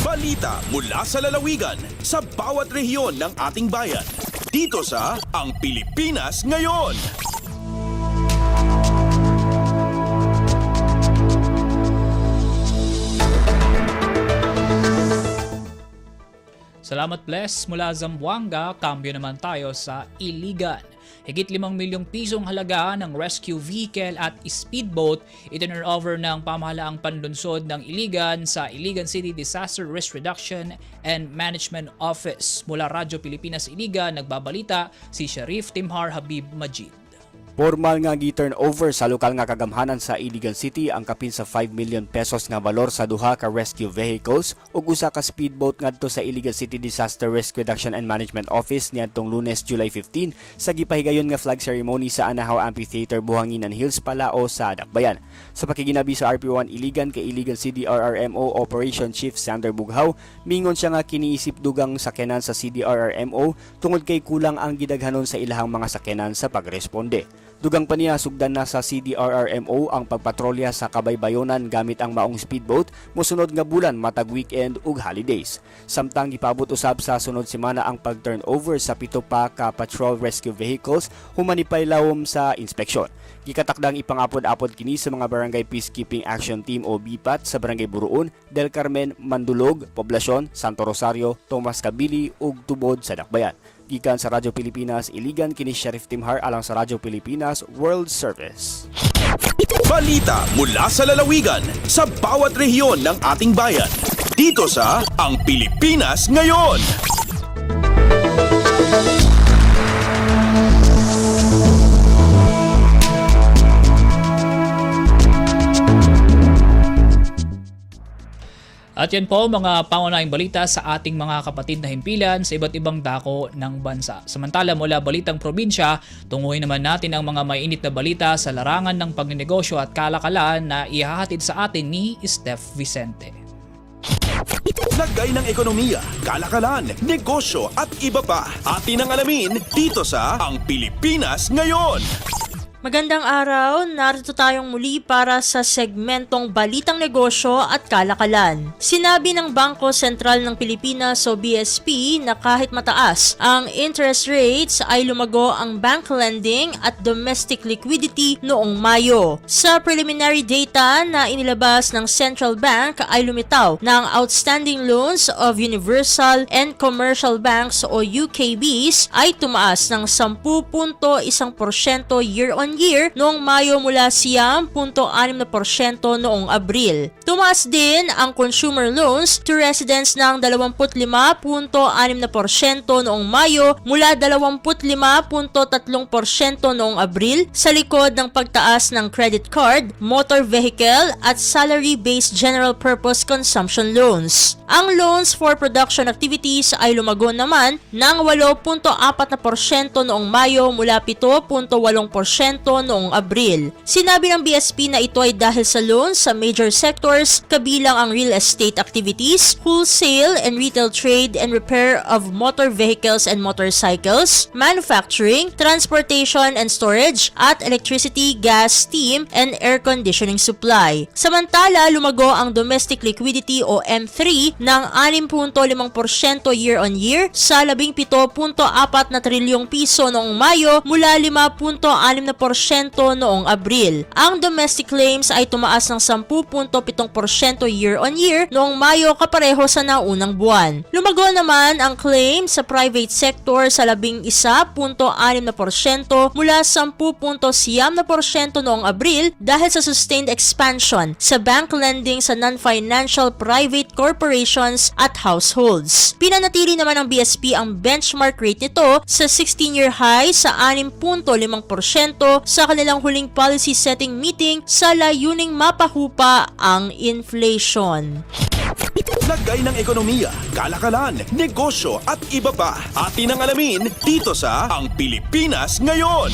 Balita mula sa lalawigan sa bawat rehiyon ng ating bayan. Dito sa Ang Pilipinas Ngayon. Salamat Bless. Mula Zamboanga, kambyo naman tayo sa Iligan. Higit 5 milyong pisong halaga ng rescue vehicle at speedboat itinurnover ng pamahalaang panlunsod ng Iligan sa Iligan City Disaster Risk Reduction and Management Office. Mula Radyo Pilipinas Iligan, nagbabalita si Sheriff Timhar Habib Majid. Formal nga gi-turnover sa lokal nga kagamhanan sa Iligan City ang kapin sa 5 million pesos nga valor sa duha ka rescue vehicles ug usa ka speedboat ngadto sa Iligan City Disaster Risk Reduction and Management Office niadtong Lunes, July 15 sa gipahigayon nga flag ceremony sa Anahaw Amphitheater, Buhanginan Hills, Palao sa Dakbayan. Sa pakiginabi sa RP1 Iligan kay Iligan CDRRMO Operation Chief Sander Bughaw, mingon siya nga kiniisip dugang sakyanan sa CDRRMO tungod kay kulang ang gidaghanon sa ilahang mga sakyanan sa pagresponde. Dugang pa niya sugdan na sa CDRRMO ang pagpatrolya sa Kabaybayonan gamit ang maong speedboat mosunod nga bulan matag weekend ug holidays. Samtang gipabot usab sa sunod semana ang pag-turnover sa 7 pa ka patrol rescue vehicles humanipay lawom sa inspeksyon. Gikatakdang ipangapod-apod kini sa mga Barangay Peacekeeping Action Team o BPAT sa Barangay Buruon, Del Carmen, Mandulog, Poblasyon, Santo Rosario, Tomas Cabili ug Tubod sa Dakbayan. Gikan sa Radyo Pilipinas Iligan kini Sheriff Timhar alang sa Radyo Pilipinas World Service. Balita mula sa lalawigan sa bawat rehiyon ng ating bayan. Dito sa Ang Pilipinas Ngayon. At yan po mga pangunahing balita sa ating mga kapatid na himpilan sa iba't ibang dako ng bansa. Samantala mula Balitang Probinsya, tunguhin naman natin ang mga mainit na balita sa larangan ng pagnenegosyo at kalakalan na ihahatid sa atin ni Steph Vicente. Lagay ng ekonomiya, kalakalan, negosyo at iba pa. Atin ang alamin dito sa Ang Pilipinas Ngayon. Magandang araw, narito tayong muli para sa segmentong Balitang Negosyo at Kalakalan. Sinabi ng Bangko Sentral ng Pilipinas o BSP na kahit mataas ang interest rates ay lumago ang bank lending at domestic liquidity noong Mayo. Sa preliminary data na inilabas ng Central Bank ay lumitaw na ang outstanding loans of Universal and Commercial Banks o UKBs ay tumaas ng 10.1% year-on-year noong Mayo mula 10.6% noong Abril. Tumaas din ang consumer loans to residents ng 25.6% noong Mayo mula 25.3% noong Abril sa likod ng pagtaas ng credit card, motor vehicle at salary-based general purpose consumption loans. Ang loans for production activities ay lumago naman ng 8.4% noong Mayo mula 7.8% noong Abril. Sinabi ng BSP na ito ay dahil sa loans sa major sectors kabilang ang real estate activities, wholesale and retail trade and repair of motor vehicles and motorcycles, manufacturing, transportation and storage, at electricity, gas, steam, and air conditioning supply. Samantala, lumago ang domestic liquidity o M3 ng 6.5% year-on-year sa 17.4 na trilyong piso noong Mayo mula 5.6% noong Abril. Ang domestic claims ay tumaas ng 10.7% year-on-year noong Mayo kapareho sa naunang buwan. Lumago naman ang claim sa private sector sa 11.6% mula 10.9% noong Abril dahil sa sustained expansion sa bank lending sa non-financial private corporations at households. Pinanatili naman ng BSP ang benchmark rate nito sa 16-year high sa 6.5% sa kanilang huling policy setting meeting sa layuning mapahupa ang inflation. Lagay ng ekonomiya, kalakalan, negosyo at iba pa. Atin ang alamin dito sa Ang Pilipinas Ngayon.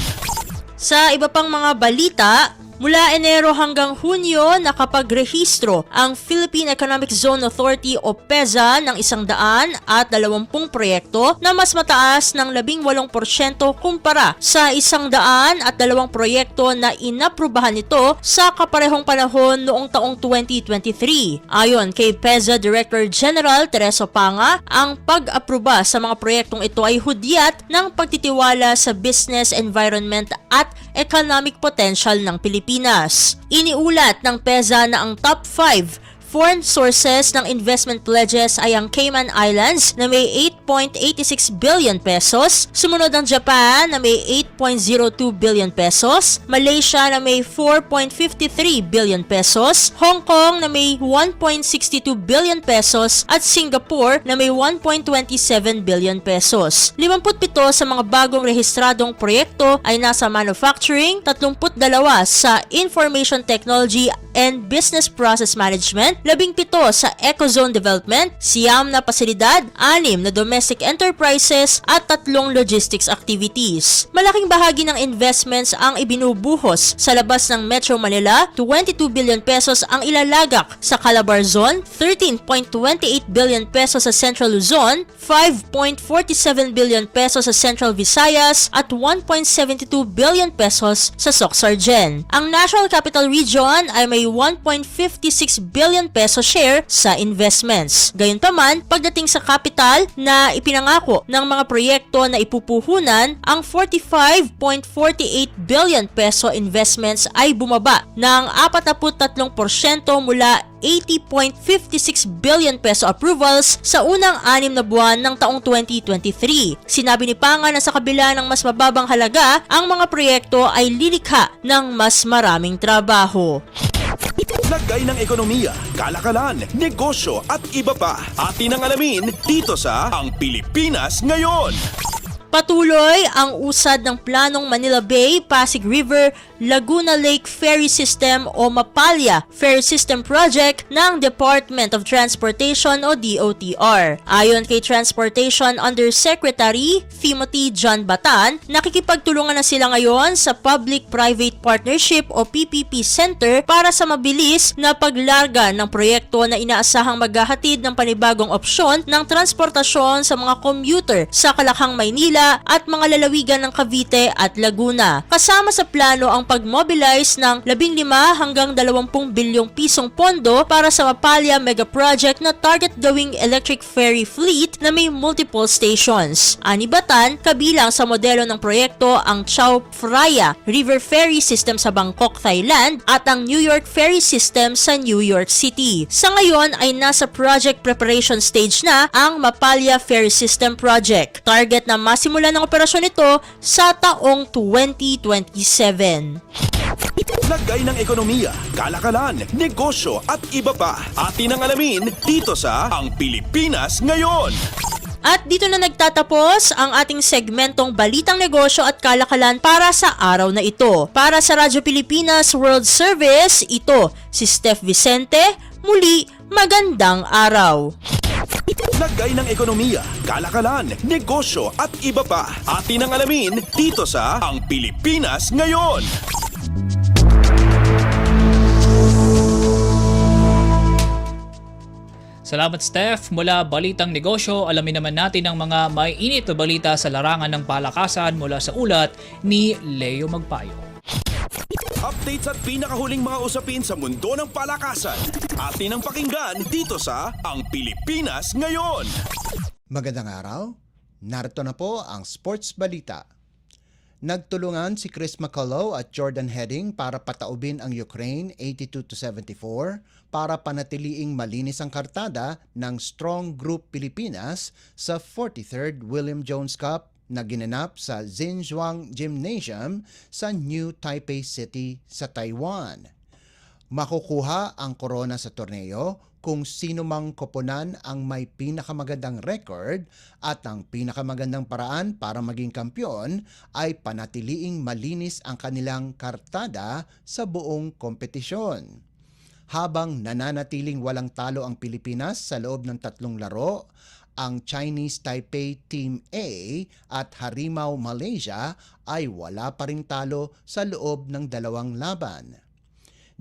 Sa iba pang mga balita, mula Enero hanggang Hunyo, nakapagrehistro ang Philippine Economic Zone Authority o PEZA ng 120 proyekto na mas mataas ng 18% kumpara sa 102 proyekto na inaprubahan nito sa kaparehong panahon noong taong 2023. Ayon kay PEZA Director General Tereso Panga, ang pag-apruba sa mga proyektong ito ay hudyat ng pagtitiwala sa business environment at economic potential ng Pilipinas. Iniulat ng PEZA na ang top 5 Foreign sources ng investment pledges ay ang Cayman Islands na may 8.86 billion pesos, sumunod ang Japan na may 8.02 billion pesos, Malaysia na may 4.53 billion pesos, Hong Kong na may 1.62 billion pesos at Singapore na may 1.27 billion pesos. 57 sa mga bagong rehistradong proyekto ay nasa manufacturing, 32 sa information technology and business process management, 17 sa ecozone development, 9 na pasilidad, 6 na domestic enterprises at 3 logistics activities. Malaking bahagi ng investments ang ibinubuhos sa labas ng Metro Manila, 22 billion pesos ang ilalagak sa Calabar Zone, 13.28 billion pesos sa Central Luzon, 5.47 billion pesos sa Central Visayas at 1.72 billion pesos sa Soc-Sargen. Ang National Capital Region ay may 1.56 billion peso share sa investments. Gayunpaman, pagdating sa capital na ipinangako ng mga proyekto na ipupuhunan, ang 45.48 billion peso investments ay bumaba ng 43% mula 80.56 billion peso approvals sa unang 6 na buwan ng taong 2023. Sinabi ni Panga na sa kabila ng mas mababang halaga, ang mga proyekto ay lilikha ng mas maraming trabaho. Lagay ng ekonomiya, kalakalan, negosyo at iba pa. Atin ang alamin dito sa Ang Pilipinas Ngayon. Patuloy ang usad ng planong Manila Bay, Pasig River, Laguna Lake Ferry System o MAPALYA Ferry System Project ng Department of Transportation o DOTR. Ayon kay Transportation Undersecretary Timothy John Batan, nakikipagtulungan na sila ngayon sa Public-Private Partnership o PPP Center para sa mabilis na paglarga ng proyekto na inaasahang maghahatid ng panibagong opsyon ng transportasyon sa mga commuter sa Kalakhang, Maynila at mga lalawigan ng Cavite at Laguna. Kasama sa plano ang pag-mobilize ng 15 hanggang 20 bilyong pisong pondo para sa MAPALYA mega project na target gawing electric ferry fleet na may multiple stations. Ani Batan, kabilang sa modelo ng proyekto ang Chao Phraya River Ferry System sa Bangkok, Thailand at ang New York Ferry System sa New York City. Sa ngayon ay nasa project preparation stage na ang MAPALYA Ferry System Project. Target na masimulan ng operasyon ito sa taong 2027. Lagay ng ekonomiya, kalakalan, negosyo at iba pa. Atin ang alamin dito sa Ang Pilipinas Ngayon. At dito na nagtatapos ang ating segmentong Balitang Negosyo at Kalakalan para sa araw na ito. Para sa Radyo Pilipinas World Service, ito si Steph Vicente. Muli, magandang araw. Lagay ng ekonomiya, kalakalan, negosyo at iba pa. Atin ang alamin dito sa Ang Pilipinas Ngayon. Salamat Steph. Mula Balitang Negosyo, alamin naman natin ang mga may init na balita sa larangan ng palakasan mula sa ulat ni Leo Magpayo. Updates at pinakahuling mga usapin sa mundo ng palakasan. Atin ang pakinggan dito sa Ang Pilipinas Ngayon. Magandang araw. Narito na po ang sports balita. Nagtulungan si Chris McCullough at Jordan Heading para pataubin ang Ukraine 82-74 para panatiliing malinis ang kartada ng Strong Group Pilipinas sa 43rd William Jones Cup na ginanap sa Xinzhuang Gymnasium sa New Taipei City sa Taiwan. Makukuha ang korona sa torneo kung sino mang koponan ang may pinakamagandang record at ang pinakamagandang paraan para maging kampyon ay panatiliing malinis ang kanilang kartada sa buong kompetisyon. Habang nananatiling walang talo ang Pilipinas sa loob ng 3 laro, ang Chinese Taipei Team A at Harimau Malaysia ay wala pa ring talo sa loob ng 2 laban.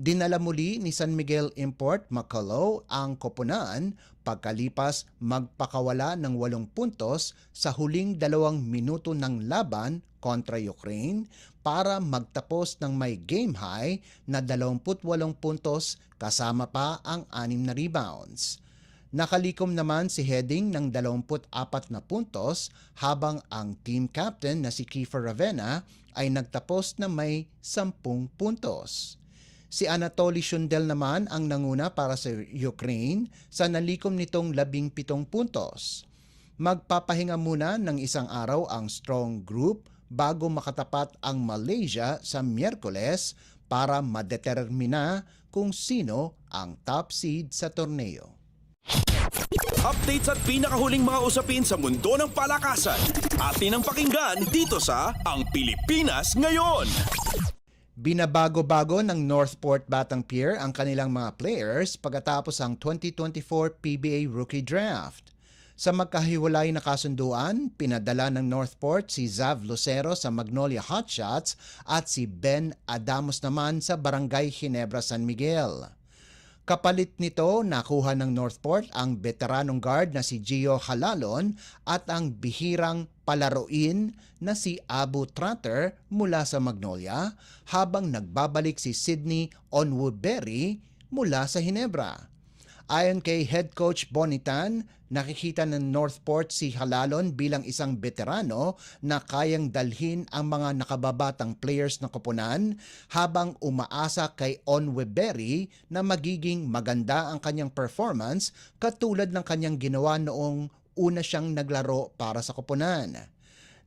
Dinala muli ni San Miguel Import McCullough ang koponan pagkalipas magpakawala ng 8 puntos sa huling 2 minuto ng laban kontra Ukraine para magtapos ng may game high na 28 puntos kasama pa ang 6 na rebounds. Nakalikom naman si Heading ng 24 na puntos habang ang team captain na si Kiefer Ravena ay nagtapos na may 10 puntos. Si Anatoly Shundel naman ang nanguna para sa Ukraine sa nalikom nitong 17 puntos. Magpapahinga muna ng isang araw ang strong group bago makatapat ang Malaysia sa Miyerkules para madetermina kung sino ang top seed sa torneo. Updates at pinakahuling mga usapin sa mundo ng palakasan. Atin ang pakinggan dito sa Ang Pilipinas Ngayon. Binabago-bago ng Northport Batang Pier ang kanilang mga players pagkatapos ang 2024 PBA Rookie Draft. Sa magkahiwalay na kasunduan, pinadala ng Northport si Zav Lucero sa Magnolia Hotshots at si Ben Adamos naman sa Barangay Ginebra San Miguel. Kapalit nito, nakuha ng Northport ang veteranong guard na si Gio Halalon at ang bihirang palaruin na si Abu Trotter mula sa Magnolia habang nagbabalik si Sydney Onwoodberry mula sa Ginebra. Ayon kay head coach Bonitan, nakikita ng Northport si Halalon bilang isang veterano na kayang dalhin ang mga nakababatang players ng koponan habang umaasa kay Onwoodberry na magiging maganda ang kanyang performance katulad ng kanyang ginawa noong una siyang naglaro para sa koponan.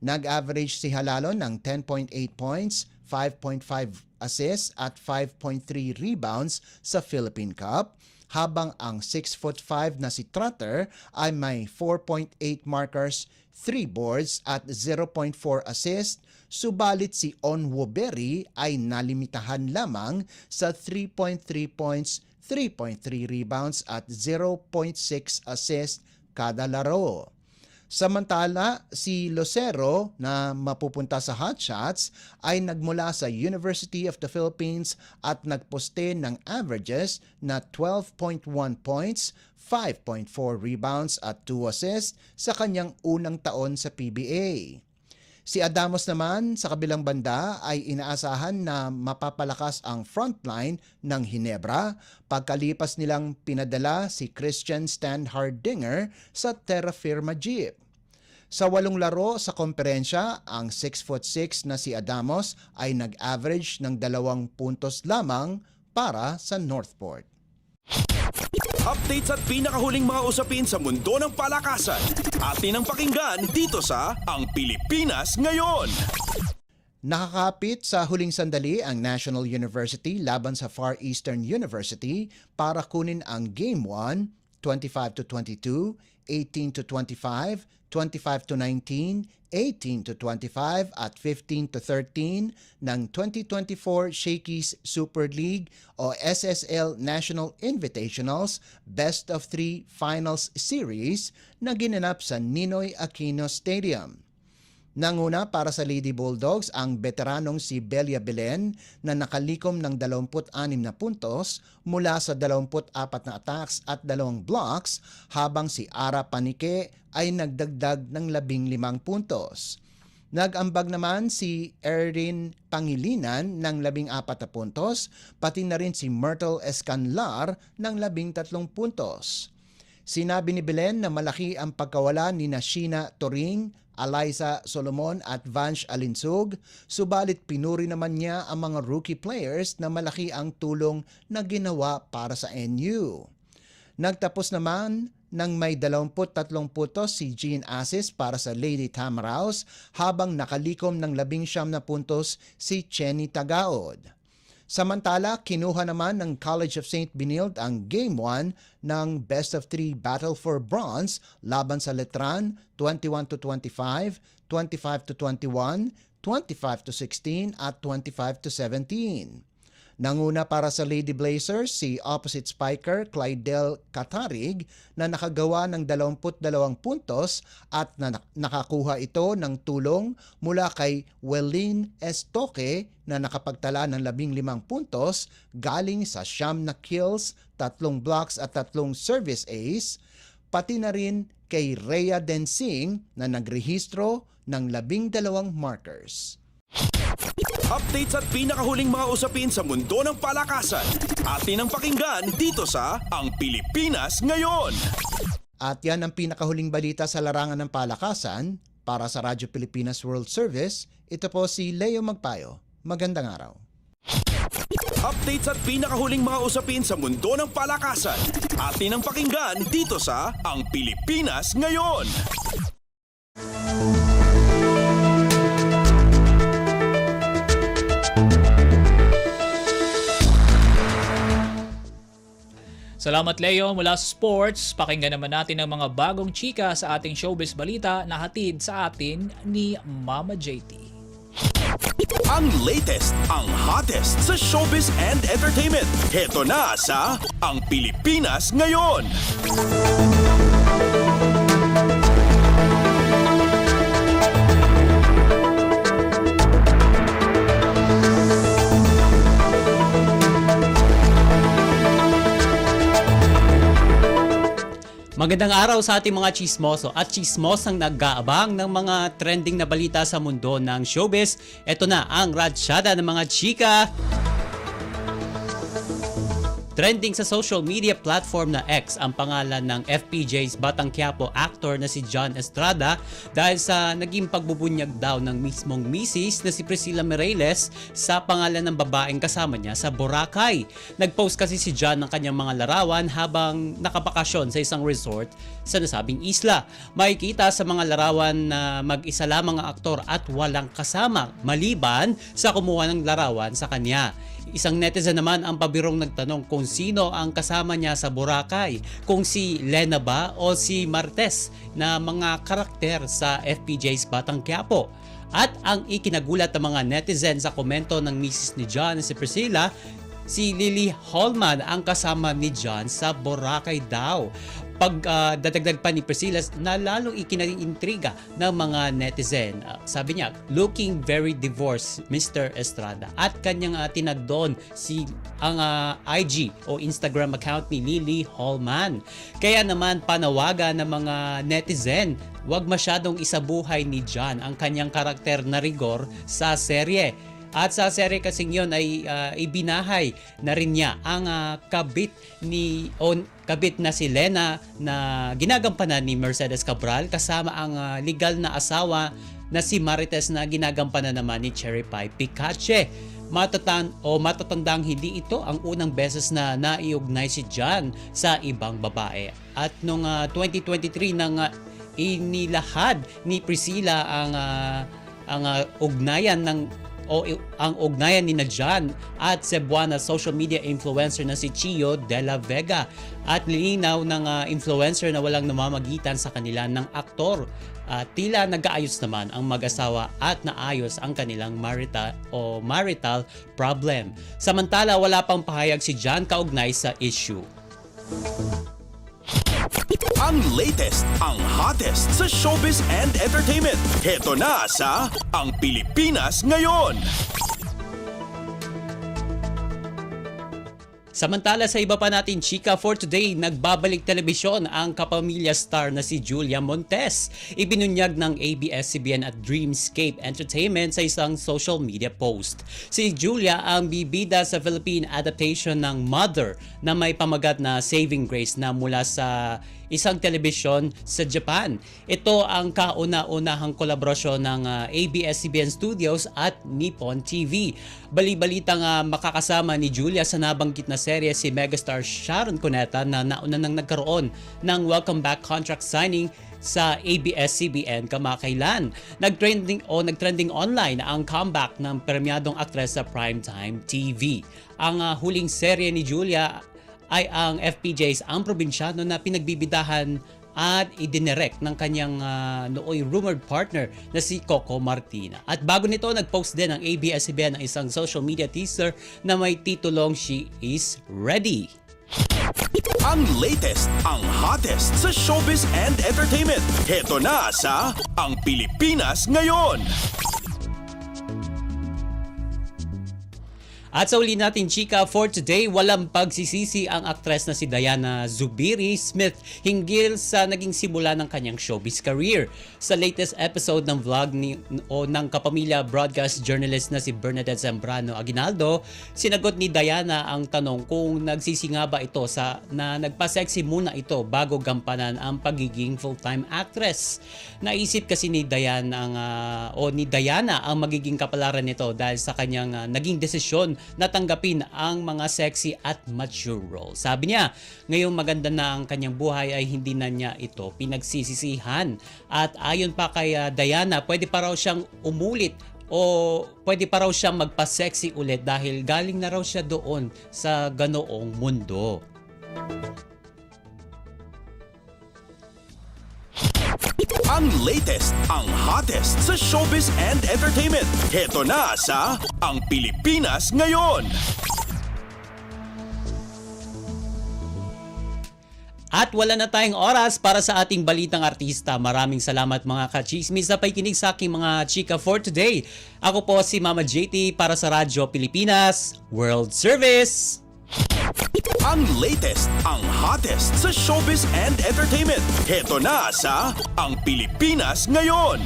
Nag-average si Halalon ng 10.8 points, 5.5 assists at 5.3 rebounds sa Philippine Cup, habang ang 6'5" na si Trotter ay may 4.8 markers, 3 boards at 0.4 assist, subalit si Onwoodberry ay nalimitahan lamang sa 3.3 points, 3.3 rebounds at 0.6 assist kada laro. Samantala, si Lucero na mapupunta sa Hotshots ay nagmula sa University of the Philippines at nagposte ng averages na 12.1 points, 5.4 rebounds at 2 assists sa kanyang unang taon sa PBA. Si Adamos naman sa kabilang banda ay inaasahan na mapapalakas ang frontline ng Ginebra pagkalipas nilang pinadala si Christian Stan Hardinger sa Terra Firma Jeep. Sa 8 laro sa komperensya, ang 6'6" na si Adamos ay nag-average ng 2 puntos lamang para sa Northport. Updates at pinakahuling mga usapin sa mundo ng palakasan. Atin ang pakinggan dito sa Ang Pilipinas Ngayon. Nakakapit sa huling sandali ang National University laban sa Far Eastern University para kunin ang Game 1, 25-22, 18-25, 25-19, 18-25 at 15-13 ng 2024 Shakey's Super League o SSL National Invitationals Best of 3 Finals Series na ginanap sa Ninoy Aquino Stadium. Nanguna para sa Lady Bulldogs ang veteranong si Belia Belen na nakalikom ng 26 na puntos mula sa 24 na attacks at 2 blocks habang si Ara Panike ay nagdagdag ng 15 puntos. Nag-ambag naman si Erin Pangilinan ng 14 na puntos, pati na rin si Myrtle Escanlar ng 13 puntos. Sinabi ni Belen na malaki ang pagkawala ni Sheena Toring, Eliza Solomon at Vansh Alinsug, subalit pinuri naman niya ang mga rookie players na malaki ang tulong na ginawa para sa NU. Nagtapos naman ng may 23 puntos si Jean Asis para sa Lady Tamaraos habang nakalikom ng 19 na puntos si Chenny Tagaod. Samantala, kinuha naman ng College of St. Benilde ang Game 1 ng Best of 3 Battle for Bronze laban sa Letran 21-25, 25-21, 25-16 at 25-17. Nanguna para sa Lady Blazers si opposite spiker Clydel Katarig na nakagawa ng 22 puntos at nakakuha ito ng tulong mula kay Welin Estoque na nakapagtala ng 15 puntos galing sa 9 na kills, 3 blocks at 3 service ace, pati na rin kay Rhea Densing na nagrehistro ng 12 markers. Updates at pinakahuling mga usapin sa mundo ng palakasan. Atin ang pakinggan dito sa Ang Pilipinas Ngayon. At yan ang pinakahuling balita sa larangan ng palakasan. Para sa Radyo Pilipinas World Service, ito po si Leo Magpayo. Magandang araw. Updates at pinakahuling mga usapin sa mundo ng palakasan. Atin ang pakinggan dito sa Ang Pilipinas Ngayon. Salamat Leo mula sa sports. Pakinggan naman natin ang mga bagong chika sa ating showbiz balita na hatid sa atin ni Mama JT. Ang latest, ang hottest sa showbiz and entertainment. Heto na sa Ang Pilipinas Ngayon. Magandang araw sa ating mga chismoso at chismosang nag-aabang ng mga trending na balita sa mundo ng showbiz. Ito na ang ratsyada ng mga chika. Trending sa social media platform na X ang pangalan ng FPJ's Batang Quiapo actor na si John Estrada dahil sa naging pagbubunyag daw ng mismong misis na si Priscilla Mireles sa pangalan ng babaeng kasama niya sa Boracay. Nag-post kasi si John ng kanyang mga larawan habang nakabakasyon sa isang resort sa nasabing isla. Makikita sa mga larawan na mag-isa lamang ang aktor at walang kasama maliban sa kumuha ng larawan sa kanya. Isang netizen naman ang pabirong nagtanong kung sino ang kasama niya sa Boracay, kung si Lena ba o si Martes na mga karakter sa FPJ's Batang Quiapo. At ang ikinagulat ng mga netizen sa komento ng misis ni John si Priscilla, si Lily Holman ang kasama ni John sa Boracay daw. Pagdadagdag pa ni Priscilla na lalong ikinaintriga ng mga netizen. Sabi niya, looking very divorced Mr. Estrada. At kanyang tinag doon ang IG o Instagram account ni Lily Holman. Kaya naman panawagan ng mga netizen, huwag masyadong isabuhay ni John ang kanyang karakter na rigor sa serye. At sa serye kasing yun ay ibinahay na rin niya ang kabit na si Lena na ginagampanan ni Mercedes Cabral kasama ang legal na asawa na si Marites na ginagampanan naman ni Cherry Pie Picache. Matatandang hindi ito ang unang beses na naiugnay si John sa ibang babae. At noong 2023 nang inilahad ni Priscilla ang ugnayan ang ugnayan ni John at Cebuana social media influencer na si Chio de la Vega at nilinaw ng influencer na walang namamagitan sa kanila ng aktor. Tila nag-aayos naman ang mag-asawa at naayos ang kanilang marital problem. Samantala wala pang pahayag si John kaugnay sa issue. Ang latest, ang hottest sa showbiz and entertainment. Heto na sa Ang Pilipinas Ngayon. Samantala sa iba pa natin chika for today, nagbabalik telebisyon ang kapamilya star na si Julia Montes. Ibinunyag ng ABS-CBN at Dreamscape Entertainment sa isang social media post. Si Julia ang bibida sa Philippine adaptation ng Mother na may pamagat na Saving Grace na mula sa isang telebisyon sa Japan. Ito ang kauna-unahang kolaborasyon ng ABS-CBN Studios at Nippon TV. Bali-balitang makakasama ni Julia sa nabanggit na serye si megastar Sharon Cuneta na nauna nang nagkaroon ng welcome back contract signing sa ABS-CBN kamakailan. Nagtrending online ang comeback ng premyadong aktres sa Primetime TV. Ang huling serye ni Julia ay ang FPJ's Ang Probinsyano na pinagbibidahan at idinirect ng kanyang nooy rumored partner na si Coco Martina. At bago nito, nag-post din ang ABS-CBN ng isang social media teaser na may titulong She Is Ready. Ang latest, ang hottest sa showbiz and entertainment. Heto na sa Ang Pilipinas Ngayon. At sa uli natin chika for today, walang pagsisisi ang aktres na si Diana Zubiri Smith hinggil sa naging simula ng kanyang showbiz career. Sa latest episode ng vlog ng kapamilya broadcast journalist na si Bernadette Zambrano Aguinaldo, sinagot ni Diana ang tanong kung nagsisi nga ba ito na nagpa-sexy muna ito bago gampanan ang pagiging full-time actress. Naisip kasi ni Diana ang magiging kapalaran nito dahil sa kanyang naging desisyon natanggapin ang mga sexy at mature roles. Sabi niya, ngayong maganda na ang kanyang buhay ay hindi na niya ito pinagsisisihan. At ayon pa kay Diana, pwede pa raw siyang umulit o pwede pa raw siyang magpa-sexy ulit dahil galing na raw siya doon sa ganoong mundo. Ang latest, ang hottest sa showbiz and entertainment. Heto na sa Ang Pilipinas Ngayon. At wala na tayong oras para sa ating balitang artista. Maraming salamat mga ka-chismis sa pakikinig sa aking mga chika for today. Ako po si Mama JT para sa Radyo Pilipinas World Service. Ang latest, ang hottest sa showbiz and entertainment. Heto na sa Ang Pilipinas Ngayon.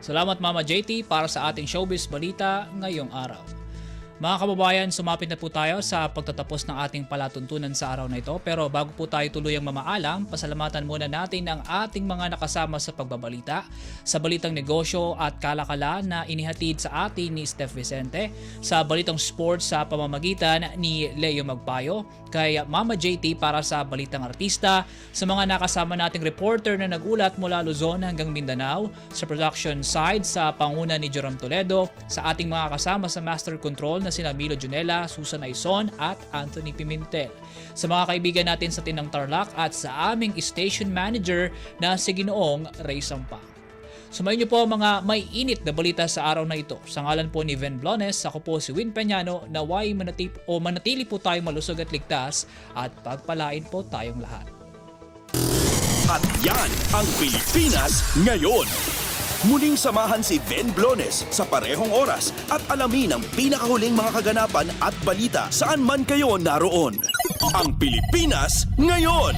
Salamat Mama JT para sa ating showbiz balita ngayong araw. Mga kababayan, sumapit na po tayo sa pagtatapos ng ating palatuntunan sa araw na ito. Pero bago po tayo tuluyang mamaalam, pasalamatan muna natin ang ating mga nakasama sa pagbabalita sa balitang negosyo at kalakala na inihatid sa atin ni Steph Vicente, sa balitang sports sa pamamagitan ni Leo Magpayo, kay Mama JT para sa balitang artista, sa mga nakasama nating reporter na nagulat mula Luzon hanggang Mindanao, sa production side sa panguna ni Joram Toledo, sa ating mga kasama sa Master Control na sina Milo Junela, Susan Aison at Anthony Pimentel. Sa mga kaibigan natin sa Tinang Tarlac at sa aming station manager na si Ginoong Ray Sampang. Sumayin niyo po mga may init na balita sa araw na ito. Sa ngalan po ni Ven Blones, ako po si Win Peñano, naway manatili po tayong malusog at ligtas at pagpalain po tayong lahat. At yan ang Pilipinas Ngayon. Muling samahan si Ben Blones sa parehong oras at alamin ang pinakahuling mga kaganapan at balita saan man kayo naroon. Ang Pilipinas Ngayon!